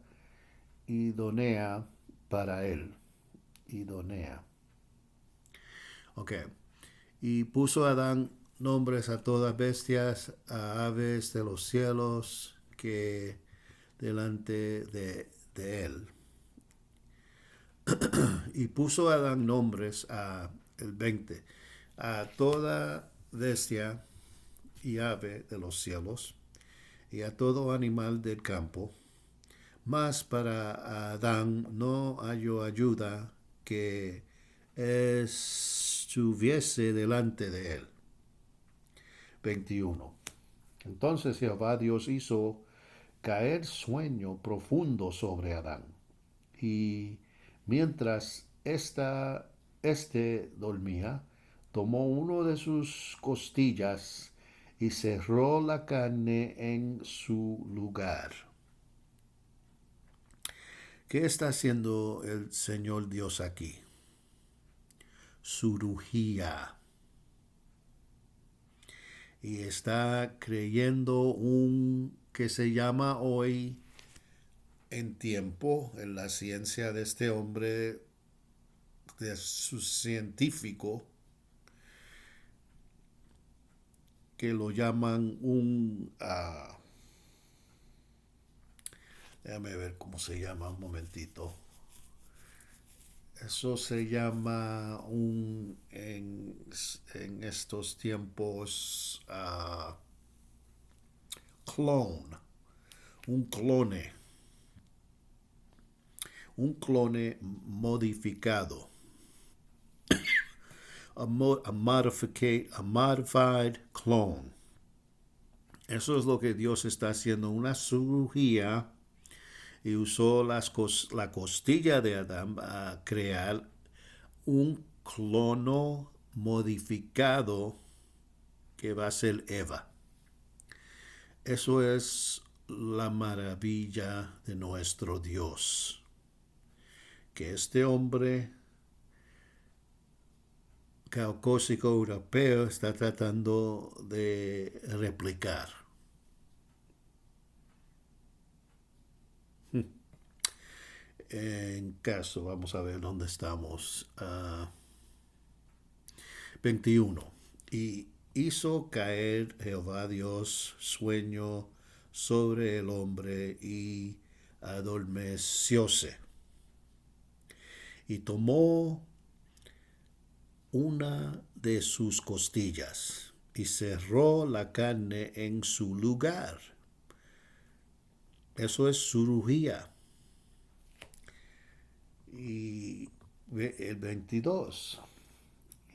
idónea para él. Idónea. Ok. Y puso Adán nombres a todas bestias, a aves de los cielos que delante de él. Y puso Adán nombres a el 20, a toda bestia y ave de los cielos y a todo animal del campo. Mas para Adán no halló ayuda que estuviese delante de él. 21. Entonces Jehová Dios hizo caer sueño profundo sobre Adán. Y mientras éste dormía, tomó uno de sus costillas y cerró la carne en su lugar. ¿Qué está haciendo el Señor Dios aquí? Cirugía. Y está creyendo un que se llama hoy en tiempo, en la ciencia de este hombre, de su científico, que lo llaman déjame ver cómo se llama un momentito. Eso se llama en estos tiempos clone, un clone, modificado, a modified clone. Eso es lo que Dios está haciendo, una cirugía, y usó la costilla de Adán a crear un clono modificado que va a ser Eva. Eso es la maravilla de nuestro Dios. Que este hombre caucásico europeo está tratando de replicar. En caso, vamos a ver dónde estamos. 21. Y hizo caer Jehová Dios sueño sobre el hombre y adormecióse. Y tomó una de sus costillas y cerró la carne en su lugar. Eso es cirugía. Y el 22.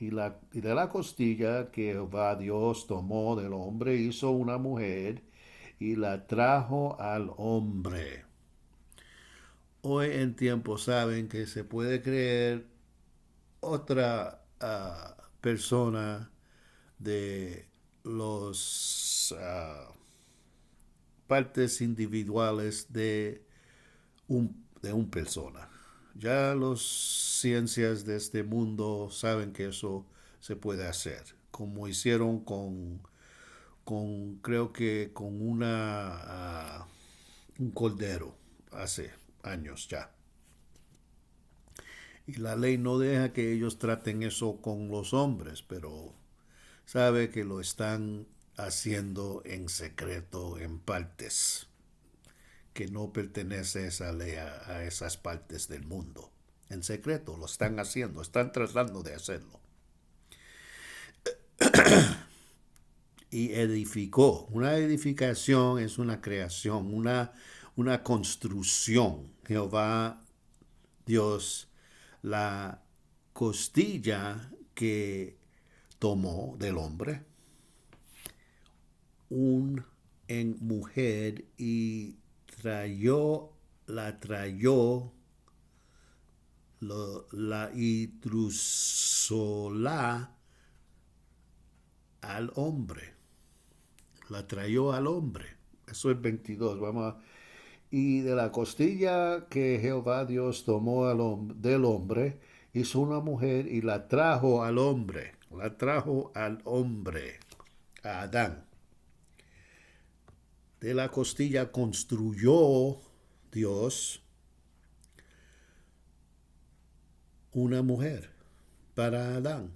Y de la costilla que Jehová Dios tomó del hombre hizo una mujer y la trajo al hombre. Hoy en tiempo saben que se puede creer otra persona de los partes individuales de un persona. Ya las ciencias de este mundo saben que eso se puede hacer, como hicieron con creo que con un cordero hace años ya. Y la ley no deja que ellos traten eso con los hombres, pero sabe que lo están haciendo en secreto en partes que no pertenece esa ley a esas partes del mundo. En secreto lo están haciendo, están tratando de hacerlo. y edificó. Una edificación es una creación, una construcción. Jehová Dios, la costilla que tomó del hombre, en mujer y trayó, la intrusó al hombre. La trayó al hombre. Eso es 22. Y de la costilla que Jehová Dios tomó del hombre, hizo una mujer y la trajo al hombre. La trajo al hombre, a Adán. De la costilla construyó Dios una mujer para Adán,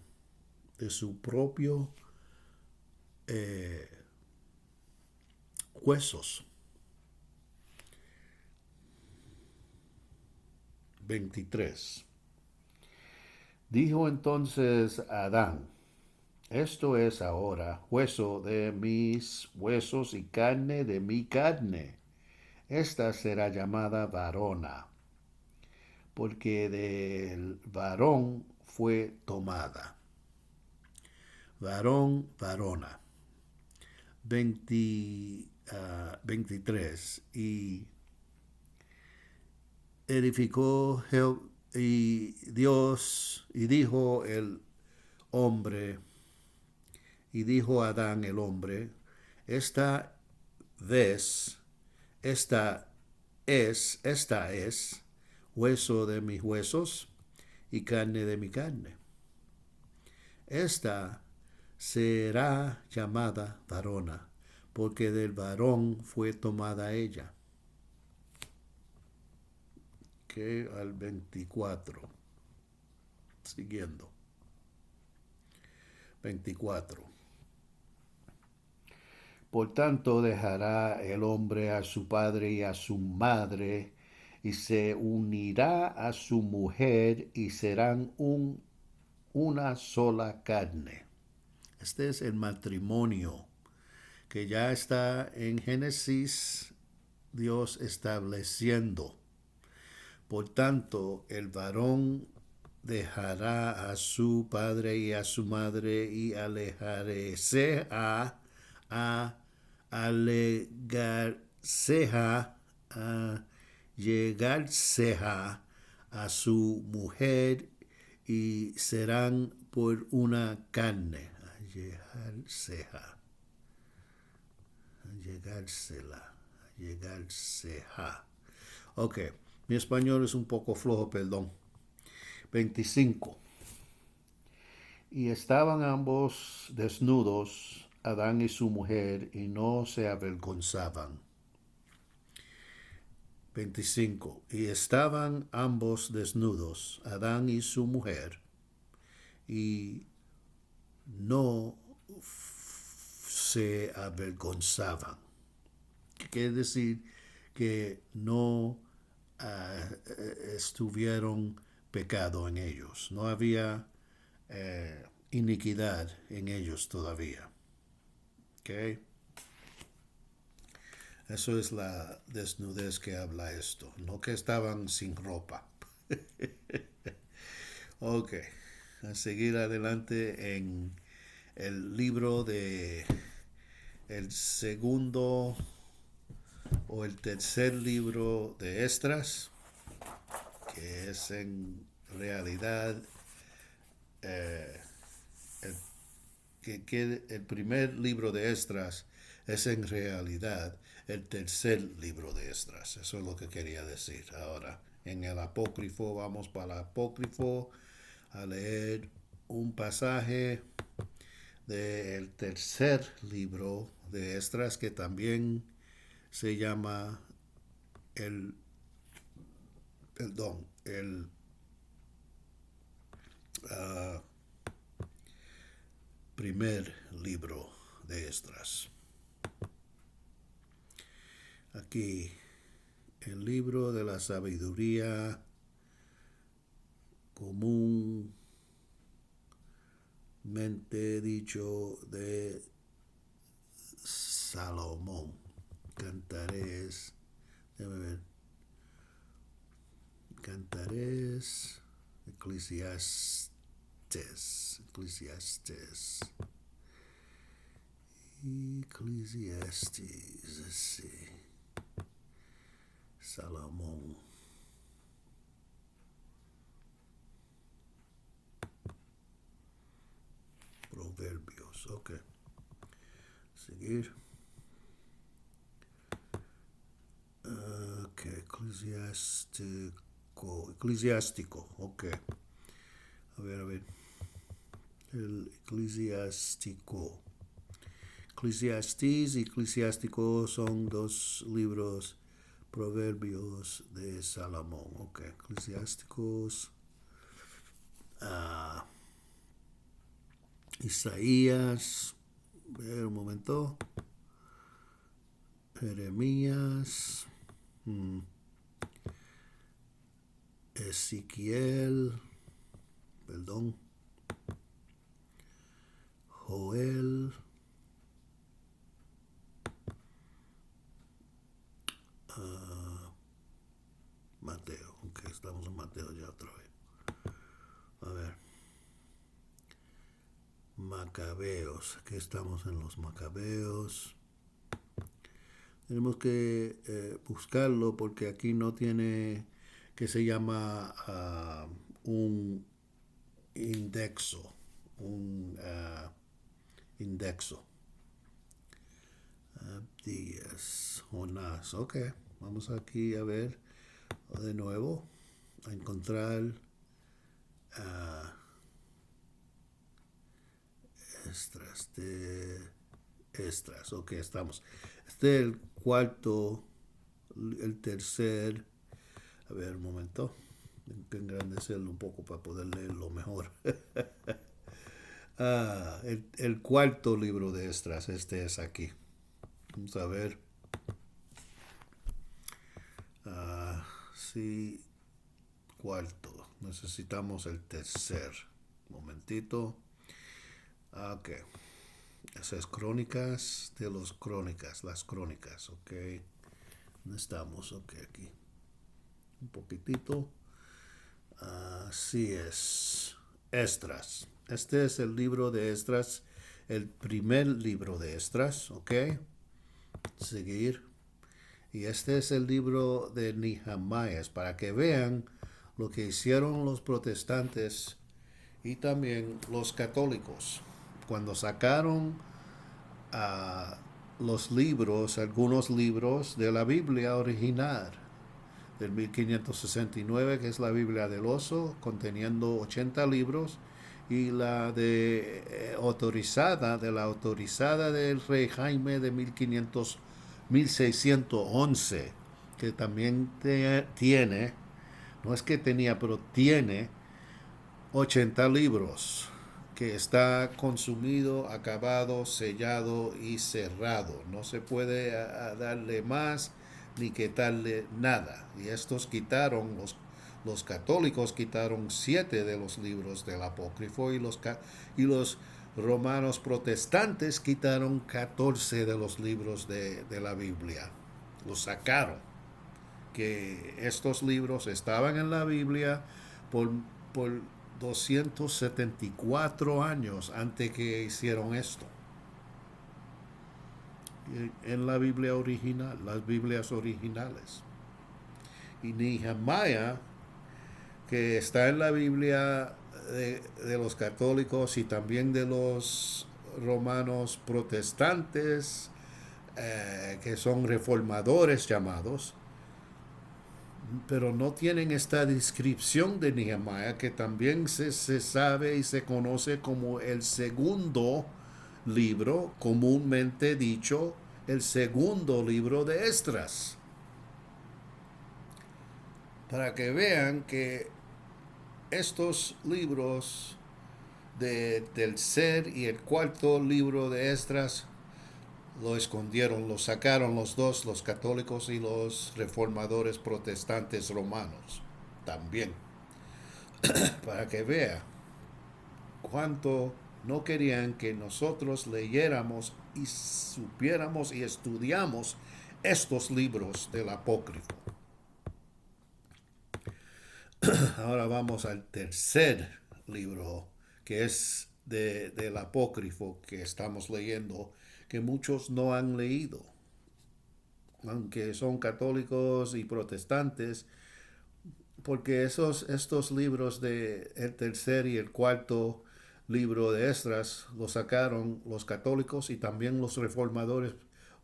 de su propio huesos. 23. Dijo entonces Adán: esto es ahora hueso de mis huesos y carne de mi carne. Esta será llamada varona, porque del varón fue tomada. Varón, varona. 23. Y edificó y Dios, y dijo el hombre, y dijo Adán el hombre: esta vez, esta es hueso de mis huesos y carne de mi carne. Esta será llamada varona, porque del varón fue tomada ella. Que al 24. Siguiendo. 24. Por tanto dejará el hombre a su padre y a su madre, y se unirá a su mujer, y serán una sola carne. Este es el matrimonio que ya está en Génesis, Dios estableciendo. Por tanto, el varón dejará a su padre y a su madre y alejarse llegarse a su mujer y serán por una carne. Llegársela. Ok, mi español es un poco flojo, perdón. 25. Y estaban ambos desnudos, Adán y su mujer, y no se avergonzaban. 25. Y estaban ambos desnudos, Adán y su mujer, y no se avergonzaban. Quiere decir que no estuvieron pecado en ellos. No había iniquidad en ellos todavía. ¿Okay? Eso es la desnudez que habla esto. No que estaban sin ropa. Ok. A seguir adelante en el libro de el segundo o el tercer libro de Esdras, que es en realidad el primer libro de Esdras es en realidad el tercer libro de Esdras. Eso es lo que quería decir. Ahora, en el apócrifo, vamos para el apócrifo a leer un pasaje del tercer libro de Esdras, que también se llama el primer libro de Esdras. Aquí, el libro de la sabiduría comúnmente dicho de Salomón. Cantares. Déjame ver. Cantares. Eclesiastes. Eclesiastes. Let's see. Salomón. Proverbios. Ok. Seguir. Ok. Eclesiástico. Ok. A ver. El eclesiástico. Eclesiastés y Eclesiástico son dos libros, proverbios de Salomón. Ok, Eclesiásticos. Isaías. A ver un momento. Jeremías. Ezequiel. Perdón. Joel. Mateo. Ok, estamos en Mateo ya otra vez. A ver. Macabeos. Aquí estamos en los Macabeos. Tenemos que buscarlo porque aquí no tiene, que se llama un indexo. Un indexo. Abdías, Jonás. Ok, vamos aquí a ver de nuevo, a encontrar Estras. Ok, estamos. Este es el cuarto, el tercer. A ver, un momento. Tengo que engrandecerlo un poco para poder leerlo mejor. El cuarto libro de Estras, este es aquí. Vamos a ver. Sí, cuarto. Necesitamos el tercer. Momentito. Ok. Esas crónicas de los crónicas. Las crónicas, ok. ¿Dónde estamos? Ok, aquí. Un poquitito. Así es. Esdras. Este es el libro de Esdras. El primer libro de Esdras, ok. Seguir. Y este es el libro de Nehemías, para que vean lo que hicieron los protestantes y también los católicos. Cuando sacaron los libros, algunos libros de la Biblia original, del 1569, que es la Biblia del Oso, conteniendo 80 libros, y la de la autorizada del rey Jaime de 1611, que también tiene, no es que tenía, pero tiene 80 libros, que está consumido, acabado, sellado y cerrado. No se puede darle más ni quitarle nada. Y estos quitaron, los católicos quitaron 7 de los libros del apócrifo y los romanos protestantes quitaron 14 de los libros de la Biblia. Los sacaron. Que estos libros estaban en la Biblia por 274 años antes que hicieron esto. En la Biblia original, las Biblias originales. Y Nehemías, que está en la Biblia de los católicos y también de los romanos protestantes, que son reformadores llamados, pero no tienen esta descripción de Nehemías, que también se sabe y se conoce como el segundo libro, comúnmente dicho, el segundo libro de Esdras. Para que vean que estos libros del tercer y el cuarto libro de Esdras lo escondieron, lo sacaron los dos, los católicos y los reformadores protestantes romanos también. Para que vea cuánto no querían que nosotros leyéramos y supiéramos y estudiamos estos libros del apócrifo. Ahora vamos al tercer libro, que es del apócrifo que estamos leyendo, que muchos no han leído, aunque son católicos y protestantes, porque estos libros de el tercer y el cuarto libro de Esdras los sacaron los católicos y también los reformadores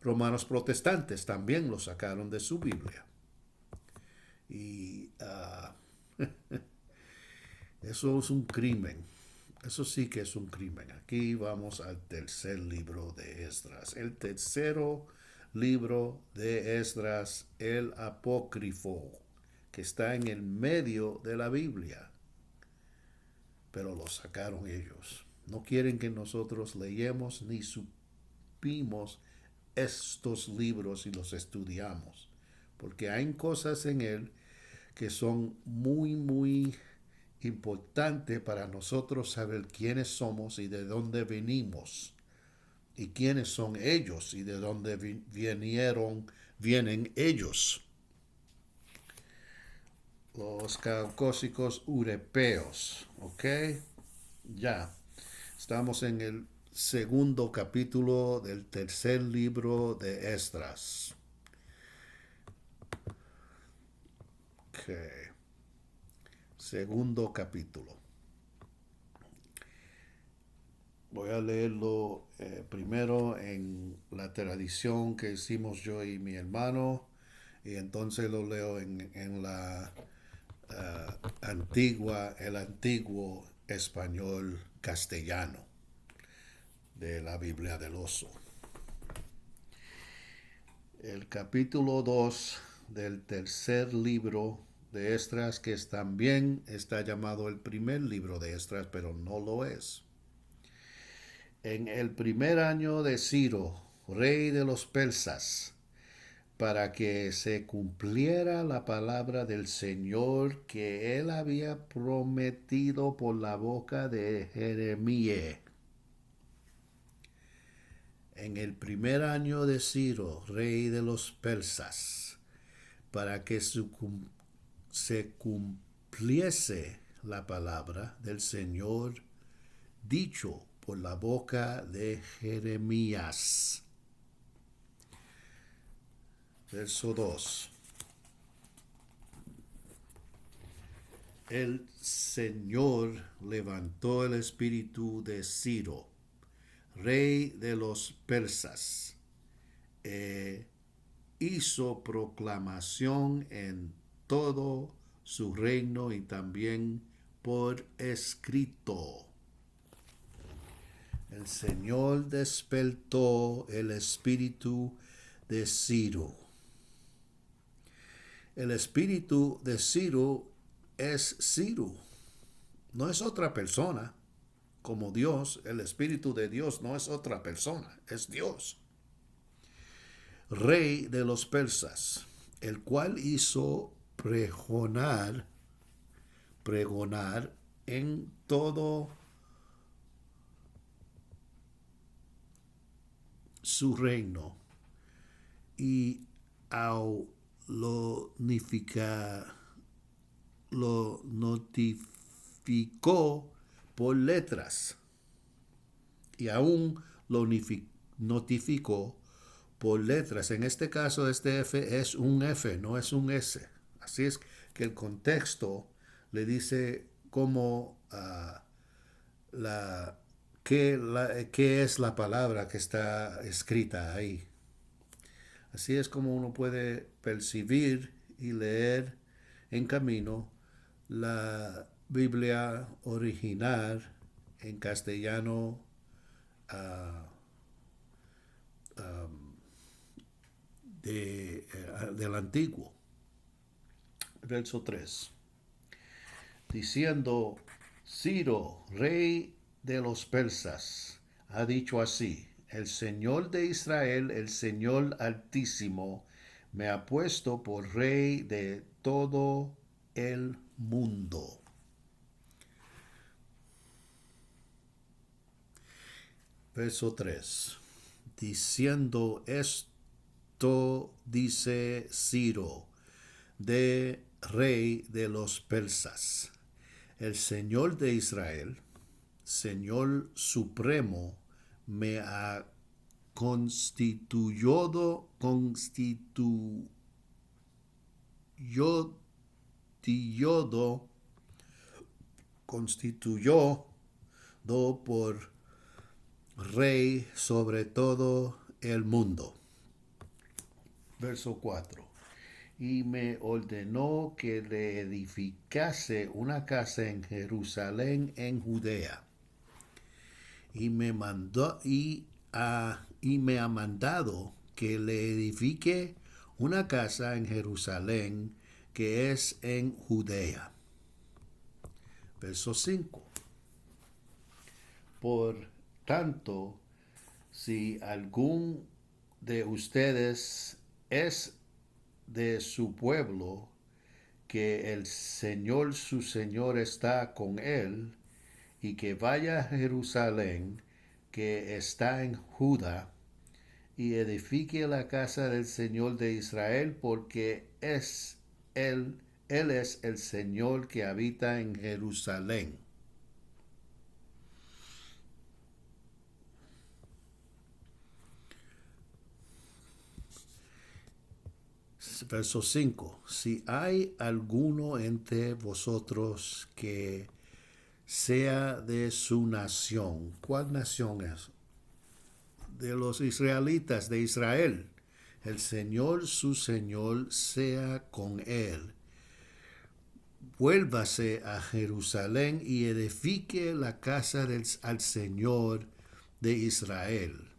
romanos protestantes también los sacaron de su Biblia. Y eso es un crimen. Eso sí que es un crimen. Aquí vamos al tercer libro de Esdras. El tercero libro de Esdras, el apócrifo, que está en el medio de la Biblia. Pero lo sacaron ellos. No quieren que nosotros leemos ni supimos estos libros y los estudiamos. Porque hay cosas en él que son muy importante para nosotros saber quiénes somos y de dónde venimos y quiénes son ellos y de dónde vienen ellos. Los caucásicos europeos, ¿ok? Ya, estamos en el segundo capítulo del tercer libro de Esdras. Okay. Segundo capítulo. Voy a leerlo primero en la tradición que hicimos yo y mi hermano, y entonces lo leo en la el antiguo español castellano de la Biblia del Oso. El capítulo 2 del tercer libro de Esdras, que también está llamado el primer libro de Esdras, pero no lo es. En el primer año de Ciro, rey de los persas, para que se cumpliera la palabra del Señor que él había prometido por la boca de Jeremías. En el primer año de Ciro, rey de los persas, para que se cumpliese la palabra del Señor dicho por la boca de Jeremías. Verso 2. El Señor levantó el espíritu de Ciro, rey de los persas, e hizo proclamación en todo su reino y también por escrito. El Señor despertó el espíritu de Ciro. El espíritu de Ciro es Ciro, no es otra persona. Como Dios, el espíritu de Dios no es otra persona, es Dios. Rey de los persas, el cual hizo pregonar en todo su reino y lo notificó por letras y aún lo notificó por letras. En este caso, este F es un F, no es un S. Así es que el contexto le dice cómo qué es la palabra que está escrita ahí. Así es como uno puede percibir y leer en camino la Biblia original en castellano del antiguo. Verso 3. Diciendo, Ciro, rey de los persas, ha dicho así: el Señor de Israel, el Señor Altísimo, me ha puesto por rey de todo el mundo. Verso 3. diciendo: esto dice Ciro, de rey de los persas, el Señor de Israel, Señor supremo, me ha constituyó por rey sobre todo el mundo. Verso 4. Y me ordenó que le edificase una casa en Jerusalén, en Judea. Y me ha mandado que le edifique una casa en Jerusalén, que es en Judea. Verso 5. Por tanto, si algún de ustedes es de su pueblo, que el Señor su Señor está con él, y que vaya a Jerusalén, que está en Judá, y edifique la casa del Señor de Israel, porque él es el Señor que habita en Jerusalén. Verso 5. Si hay alguno entre vosotros que sea de su nación. ¿Cuál nación es? De los israelitas, de Israel. El Señor su Señor sea con él. Vuélvase a Jerusalén y edifique la casa al Señor de Israel,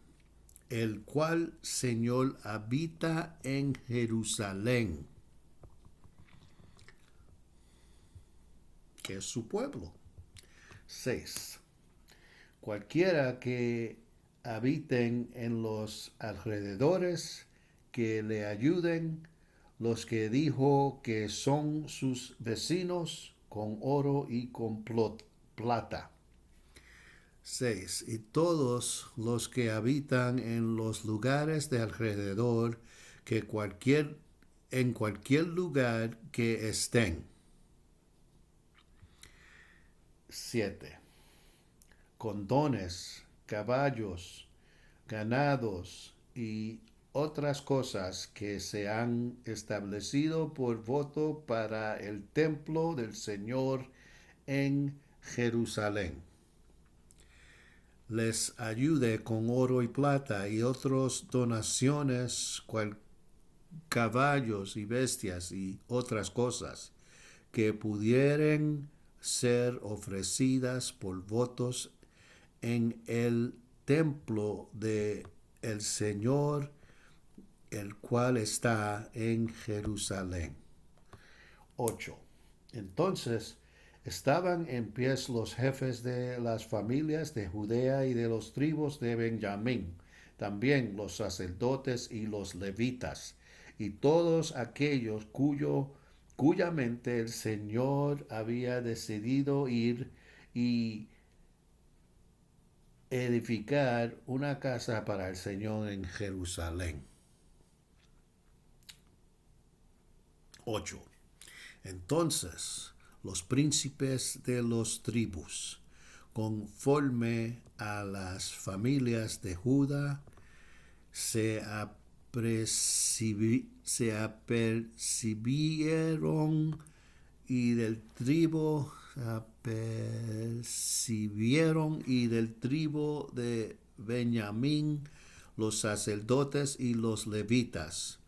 el cual Señor habita en Jerusalén, que es su pueblo. 6. Cualquiera que habiten en los alrededores, que le ayuden, los que dijo que son sus vecinos, con oro y con plata. 6. Y todos los que habitan en los lugares de alrededor, que en cualquier lugar que estén. 7. Con dones, caballos, ganados y otras cosas que se han establecido por voto para el templo del Señor en Jerusalén. Les ayude con oro y plata y otras donaciones, caballos y bestias y otras cosas que pudieran ser ofrecidas por votos en el templo de el Señor, el cual está en Jerusalén. 8. Entonces estaban en pie los jefes de las familias de Judea y de los tribus de Benjamín, también los sacerdotes y los levitas, y todos aquellos cuya mente el Señor había decidido ir y edificar una casa para el Señor en Jerusalén. 8. Entonces los príncipes de los tribus, conforme a las familias de Judá, se apercibieron y del tribu de Benjamín los sacerdotes y los levitas,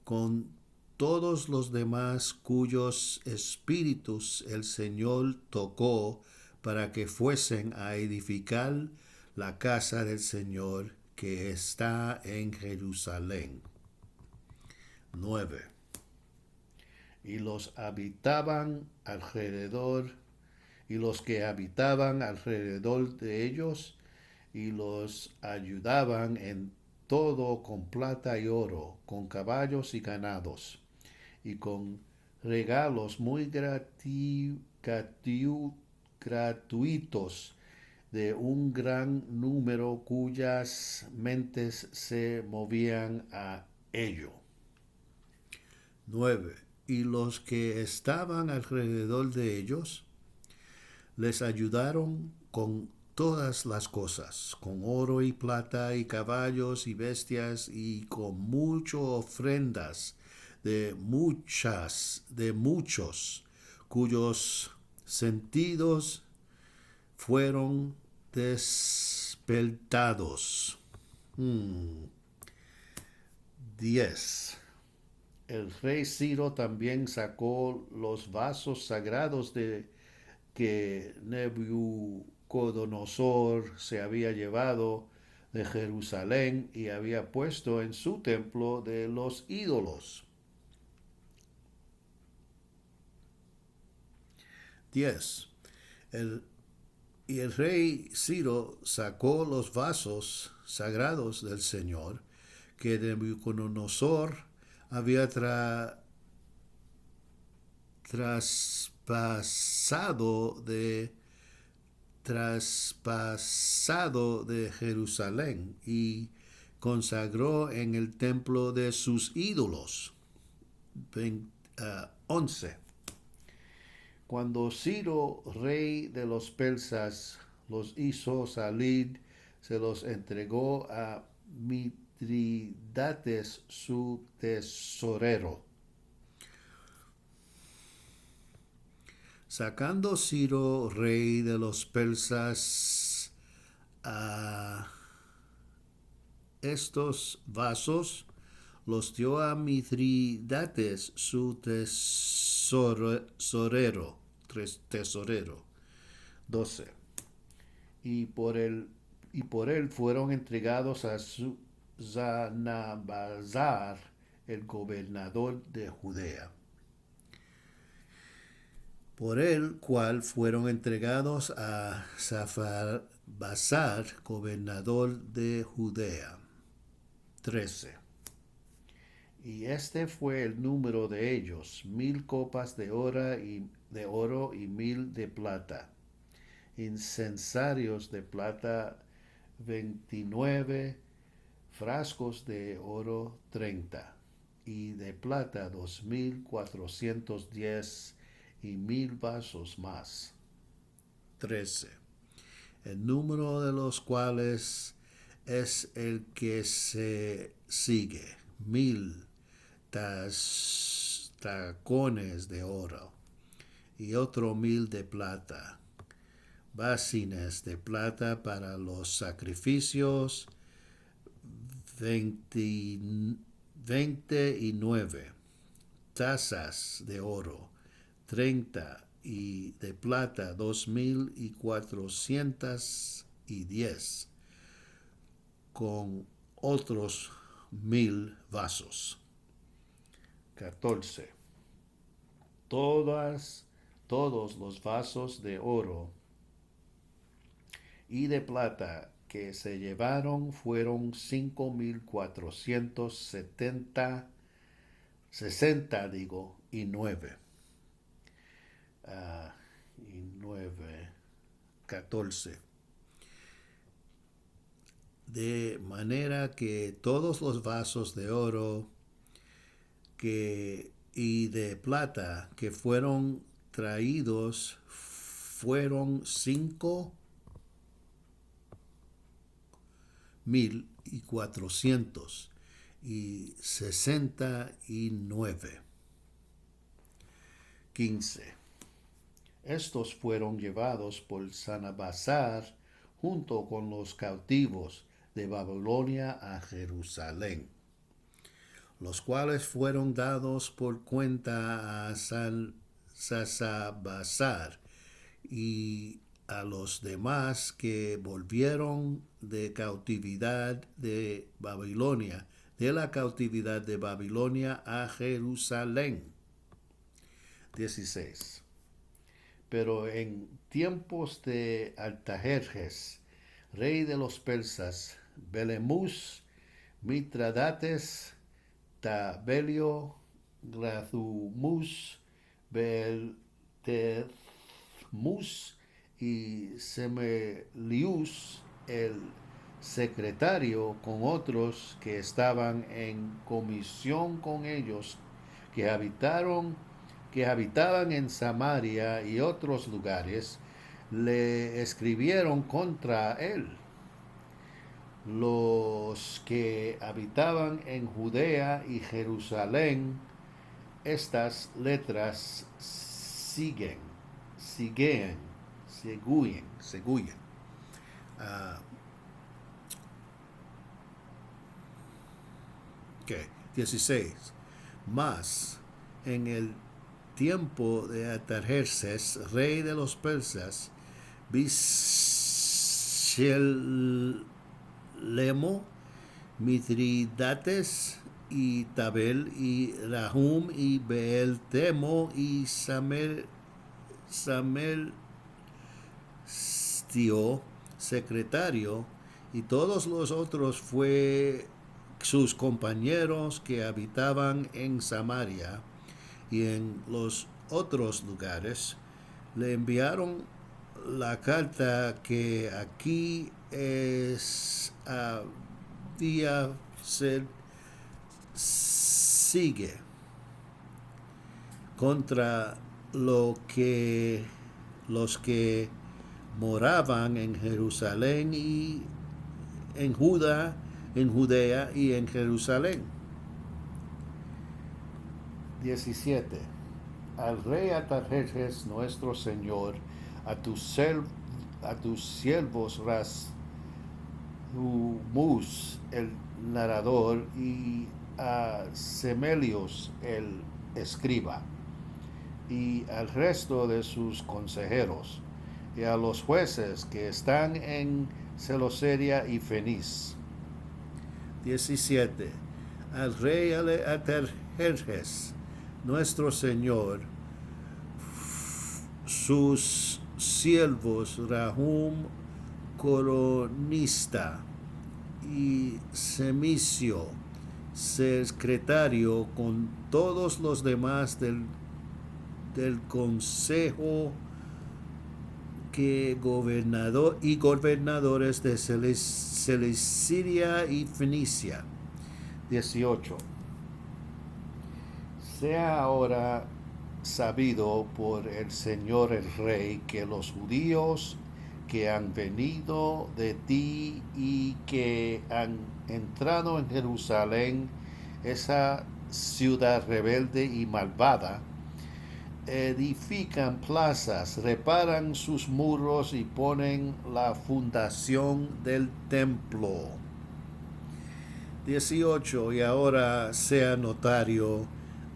con todos los demás cuyos espíritus el Señor tocó para que fuesen a edificar la casa del Señor que está en Jerusalén. 9. Y los habitaban alrededor, y los que habitaban alrededor de ellos, y los ayudaban en todo con plata y oro, con caballos y ganados, y con regalos muy gratuitos de un gran número cuyas mentes se movían a ello. 9. Y los que estaban alrededor de ellos les ayudaron con todas las cosas, con oro y plata y caballos y bestias y con muchas ofrendas de muchos, cuyos sentidos fueron despertados. 10. El rey Ciro también sacó los vasos sagrados que Nabucodonosor se había llevado de Jerusalén y había puesto en su templo de los ídolos. 10. Y el rey Ciro sacó los vasos sagrados del Señor que Nabucodonosor había traspasado de Jerusalén y consagró en el templo de sus ídolos. 11. Cuando Ciro, rey de los persas, los hizo salir, se los entregó a Mitridates, su tesorero. Sacando Ciro, rey de los persas, a estos vasos, los dio a Mitridates, su tesorero. 12. Y por él fueron entregados a Zanabazar, el gobernador de Judea. Por el cual fueron entregados a Safarbazar, gobernador de Judea. 13. Y este fue el número de ellos: 1000 copas de oro y 1000 de plata. Incensarios de plata 29, frascos de oro 30, y de plata 2410 y 1000 vasos más. 13. El número de los cuales es el que se sigue: 1000 tacones de oro y otro 1000 de plata, básines de plata para los sacrificios 29, tazas de oro 30 y de plata 2410, con otros 1000 vasos. 14. Todos los vasos de oro y de plata que se llevaron fueron 5460 y 9. 14. De manera que todos los vasos de oro y de plata que fueron traídos fueron 5469. 15. Estos fueron llevados por Sanabazar junto con los cautivos de Babilonia a Jerusalén, los cuales fueron dados por cuenta a Sasabazar y a los demás que volvieron de cautividad de Babilonia, de la cautividad de Babilonia a Jerusalén. 16. Pero en tiempos de Artajerjes, rey de los persas, Belemús, Mitradates, Tabelio, Glathumús, Beltethmús y Semelius, el secretario, con otros que estaban en comisión con ellos, que habitaban en Samaria y otros lugares, le escribieron contra él. Los que habitaban en Judea y Jerusalén, estas letras siguen, segúyen. Uh, okay. 16. Mas en el tiempo de Artajerjes, rey de los persas, Bishelemo, Mitridates y Tabel y Rahum y Beeltemo y Samelstio, secretario, y todos los otros fue sus compañeros que habitaban en Samaria y en los otros lugares, le enviaron la carta que aquí sigue contra los que moraban en Jerusalén y en Judea y en Jerusalén. 17. Al rey Artajerjes, nuestro señor, a tus siervos Rasmus, el narrador, y a Semelios, el escriba, y al resto de sus consejeros, y a los jueces que están en Seleucia y Fenice. 17. Al rey Artajerjes, nuestro señor, sus siervos Rahum, coronista, y Semicio, secretario, con todos los demás del consejo gobernadores de Cilicia y Fenicia. 18. Sea ahora sabido por el Señor el Rey que los judíos que han venido de ti y que han entrado en Jerusalén, esa ciudad rebelde y malvada, edifican plazas, reparan sus muros y ponen la fundación del templo. 18. Y ahora sea notario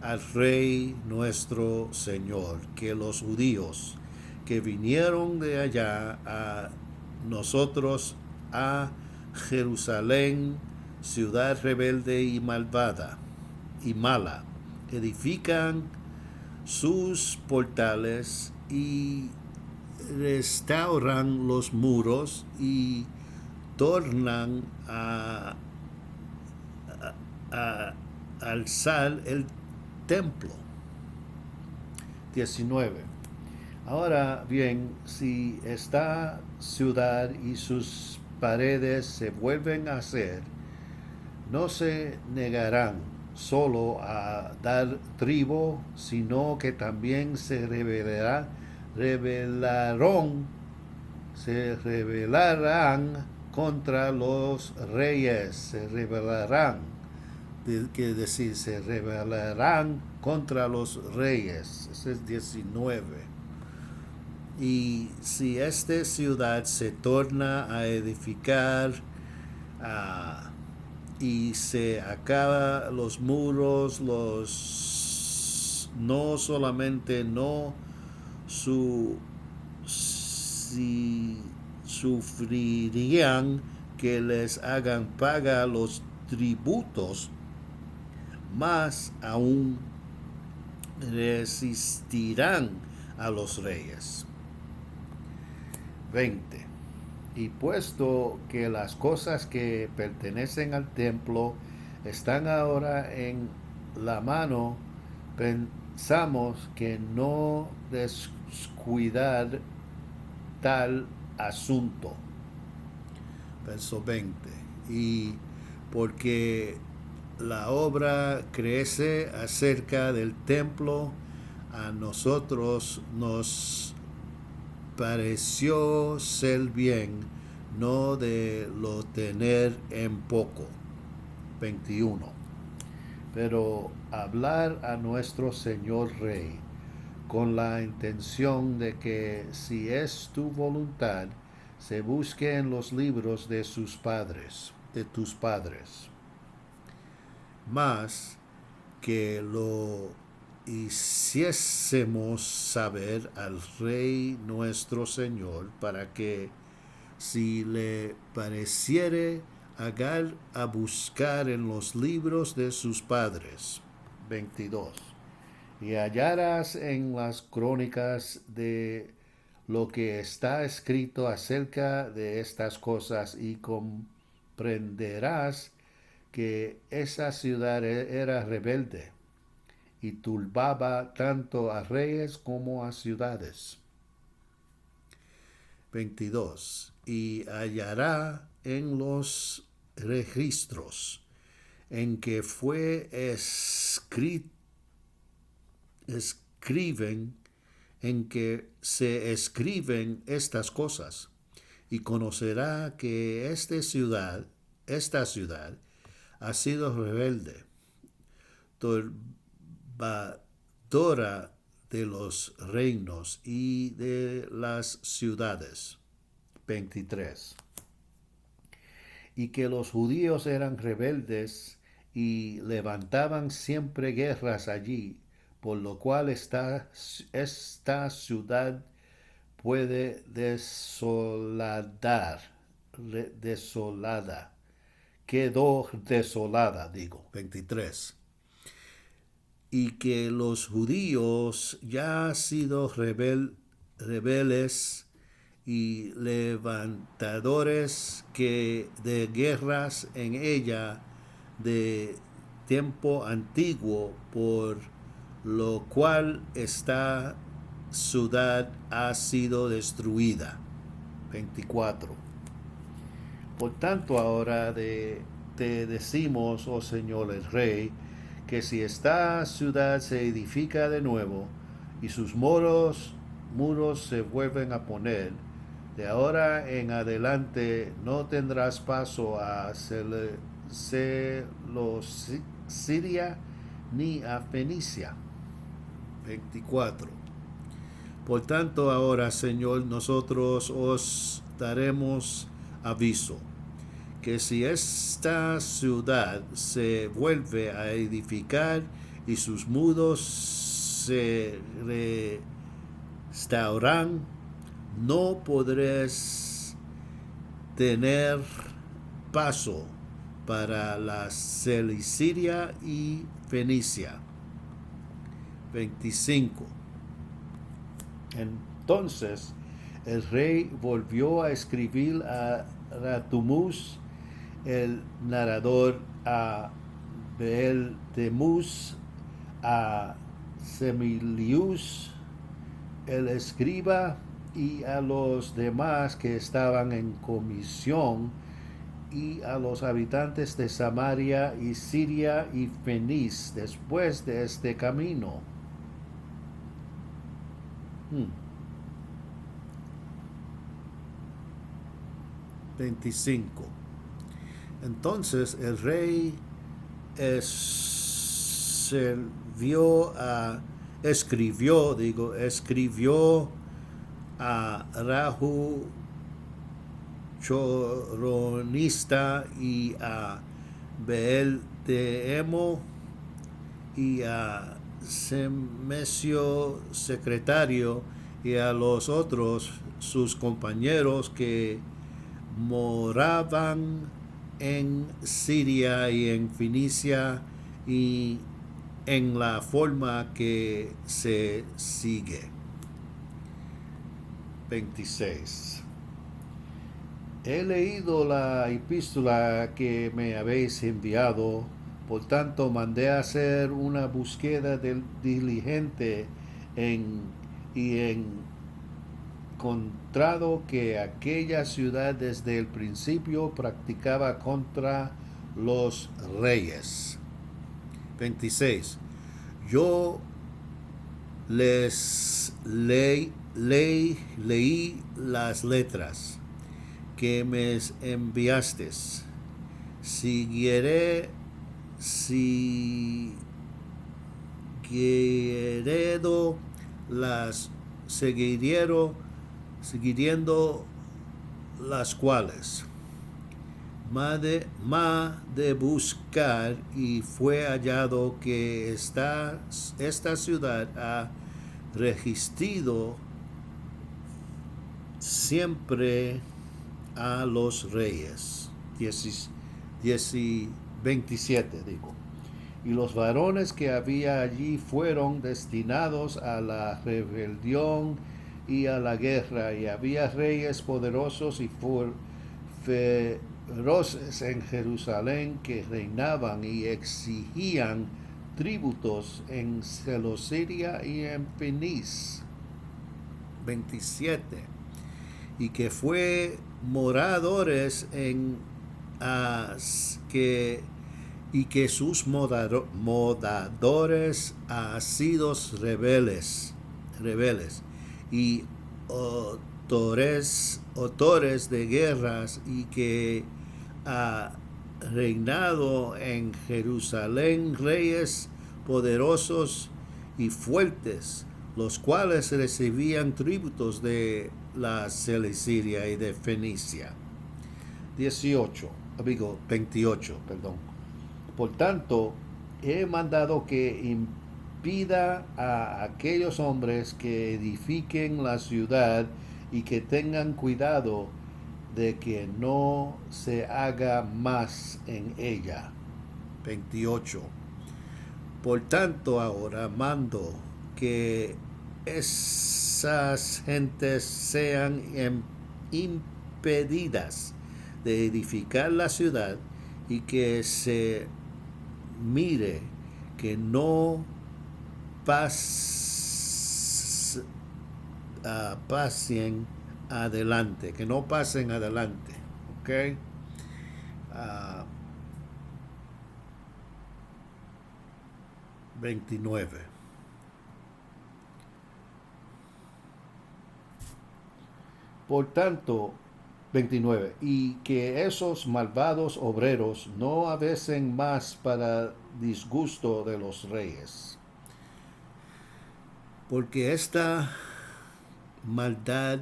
al Rey nuestro Señor que los judíos que vinieron de allá a nosotros a Jerusalén, ciudad rebelde y malvada y mala, edifican sus portales y restauran los muros y tornan a alzar el templo. 19. Ahora bien, si esta ciudad y sus paredes se vuelven a hacer, no se negarán solo a dar tribu, sino que también se rebelarán contra los reyes, se rebelarán contra los reyes. Ese es 19. Y si esta ciudad se torna a edificar y se acaba los muros, no solamente no sufrirían que les hagan pagar los tributos, más aún resistirán a los reyes. 20. Y puesto que las cosas que pertenecen al templo están ahora en la mano, pensamos que no descuidar tal asunto. Verso 20. Y porque la obra crece acerca del templo, a nosotros nos pareció ser bien, no de lo tener en poco. 21. Pero hablar a nuestro Señor Rey con la intención de que, si es tu voluntad, se busque en los libros de tus padres. Mas que lo hiciésemos saber al Rey nuestro Señor, para que, si le pareciere, haga a buscar en los libros de sus padres. 22. Y hallarás en las crónicas de lo que está escrito acerca de estas cosas, y comprenderás que esa ciudad era rebelde y turbaba tanto a reyes como a ciudades. 22. Y hallará en los registros en que fue en que se escriben estas cosas, y conocerá que esta ciudad ha sido rebelde, turbadora de los reinos y de las ciudades. 23. Y que los judíos eran rebeldes y levantaban siempre guerras allí, por lo cual esta ciudad puede quedó desolada, 23. Y que los judíos ya han sido rebeldes y levantadores de guerras en ella de tiempo antiguo, por lo cual esta ciudad ha sido destruida. 24. Por tanto, ahora te decimos, oh Señor el Rey, que si esta ciudad se edifica de nuevo y sus muros se vuelven a poner, de ahora en adelante no tendrás paso a Siria ni a Fenicia. 24. Por tanto, ahora, Señor, nosotros os daremos aviso, que si esta ciudad se vuelve a edificar y sus muros se restauran, no podréis tener paso para la Cilicia y Fenicia. 25. Entonces el rey volvió a escribir a Ratumuz, el narrador, a Beeltemuz, a Semilius, el escriba, y a los demás que estaban en comisión, y a los habitantes de Samaria y Siria y Feniz después de este camino. 25. Entonces el rey escribió a Rahu Choronista y a Beeltemo y a Semesio secretario y a los otros sus compañeros que moraban en Siria y en Fenicia, y en la forma que se sigue. 26. He leído la epístola que me habéis enviado, por tanto mandé a hacer una búsqueda diligente en encontrado que aquella ciudad desde el principio practicaba contra los reyes. 26. Yo leí las letras que me enviaste. Seguiré las siguiendo las cuales de buscar, y fue hallado que esta ciudad ha registrado siempre a los reyes. 27 digo. Y los varones que había allí fueron destinados a la rebelión y a la guerra, y había reyes poderosos y feroces en Jerusalén que reinaban y exigían tributos en Seleucia y en Fenice. 27. Y que fue moradores en que sus modadores sido rebeldes y autores de guerras, y que ha reinado en Jerusalén reyes poderosos y fuertes, los cuales recibían tributos de la Cilicia y de Fenicia. 28, perdón. Por tanto, he mandado que impida a aquellos hombres que edifiquen la ciudad, y que tengan cuidado de que no se haga más en ella. 28. Por tanto, ahora mando que esas gentes sean impedidas de edificar la ciudad, y que se mire que no pasen adelante, que no pasen adelante, ¿ok? 29. Por tanto, 29. Y que esos malvados obreros no avesen más para disgusto de los reyes, porque esta maldad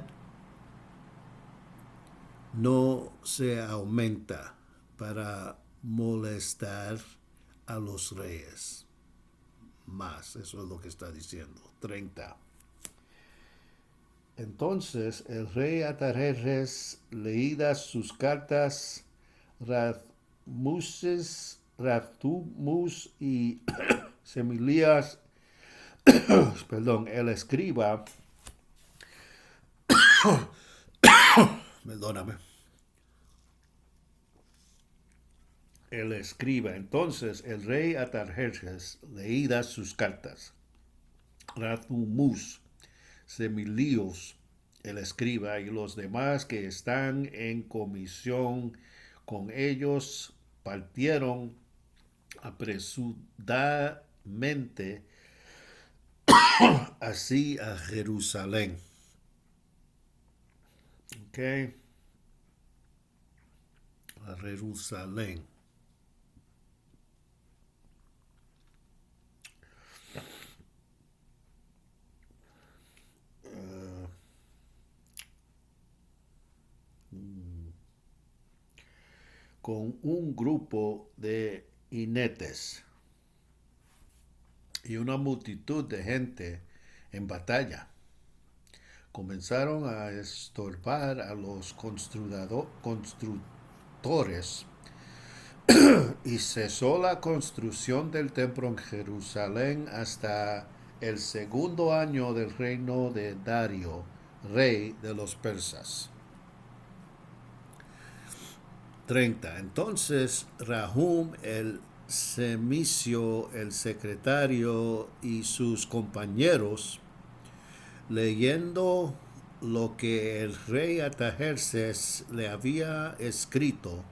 no se aumenta para molestar a los reyes más. Eso es lo que está diciendo. 30. Entonces el rey Atarjerjes, leídas sus cartas, Razmus y Semilías, perdón, el escriba, perdóname, el escriba. Entonces el rey Atarjerjes, leídas sus cartas, Razmus, Semilíos, el escriba, y los demás que están en comisión con ellos, partieron apresuradamente así a Jerusalén. Ok. A Jerusalén. Con un grupo de jinetes y una multitud de gente en batalla. Comenzaron a estorbar a los constructores, y cesó la construcción del templo en Jerusalén hasta el segundo año del reino de Darío, rey de los persas. 30. Entonces Rahum el semicio, el secretario, y sus compañeros, leyendo lo que el rey Artajerjes le había escrito,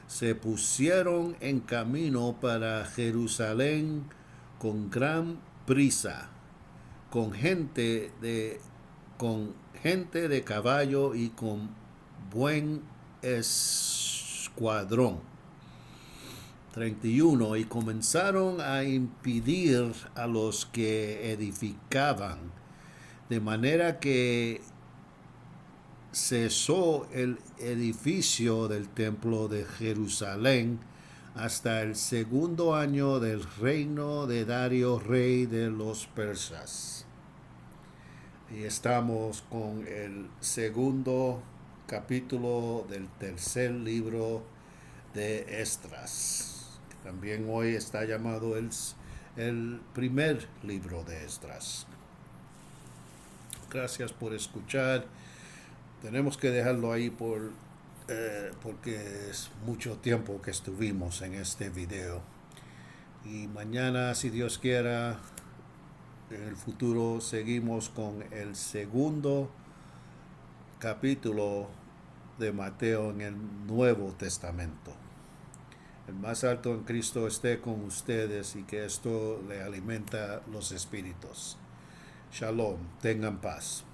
se pusieron en camino para Jerusalén con gran prisa, con con gente de caballo y con buen escuadrón. 31. Y comenzaron a impedir a los que edificaban, de manera que cesó el edificio del templo de Jerusalén hasta el segundo año del reino de Darío, rey de los persas. Y estamos con el segundo capítulo del tercer libro de Esdras. También hoy está llamado el primer libro de Esdras. Gracias por escuchar. Tenemos que dejarlo ahí porque es mucho tiempo que estuvimos en este video. Y mañana, si Dios quiera, en el futuro seguimos con el segundo capítulo de Mateo en el Nuevo Testamento. El más alto en Cristo esté con ustedes y que esto le alimenta los espíritus. Shalom, tengan paz.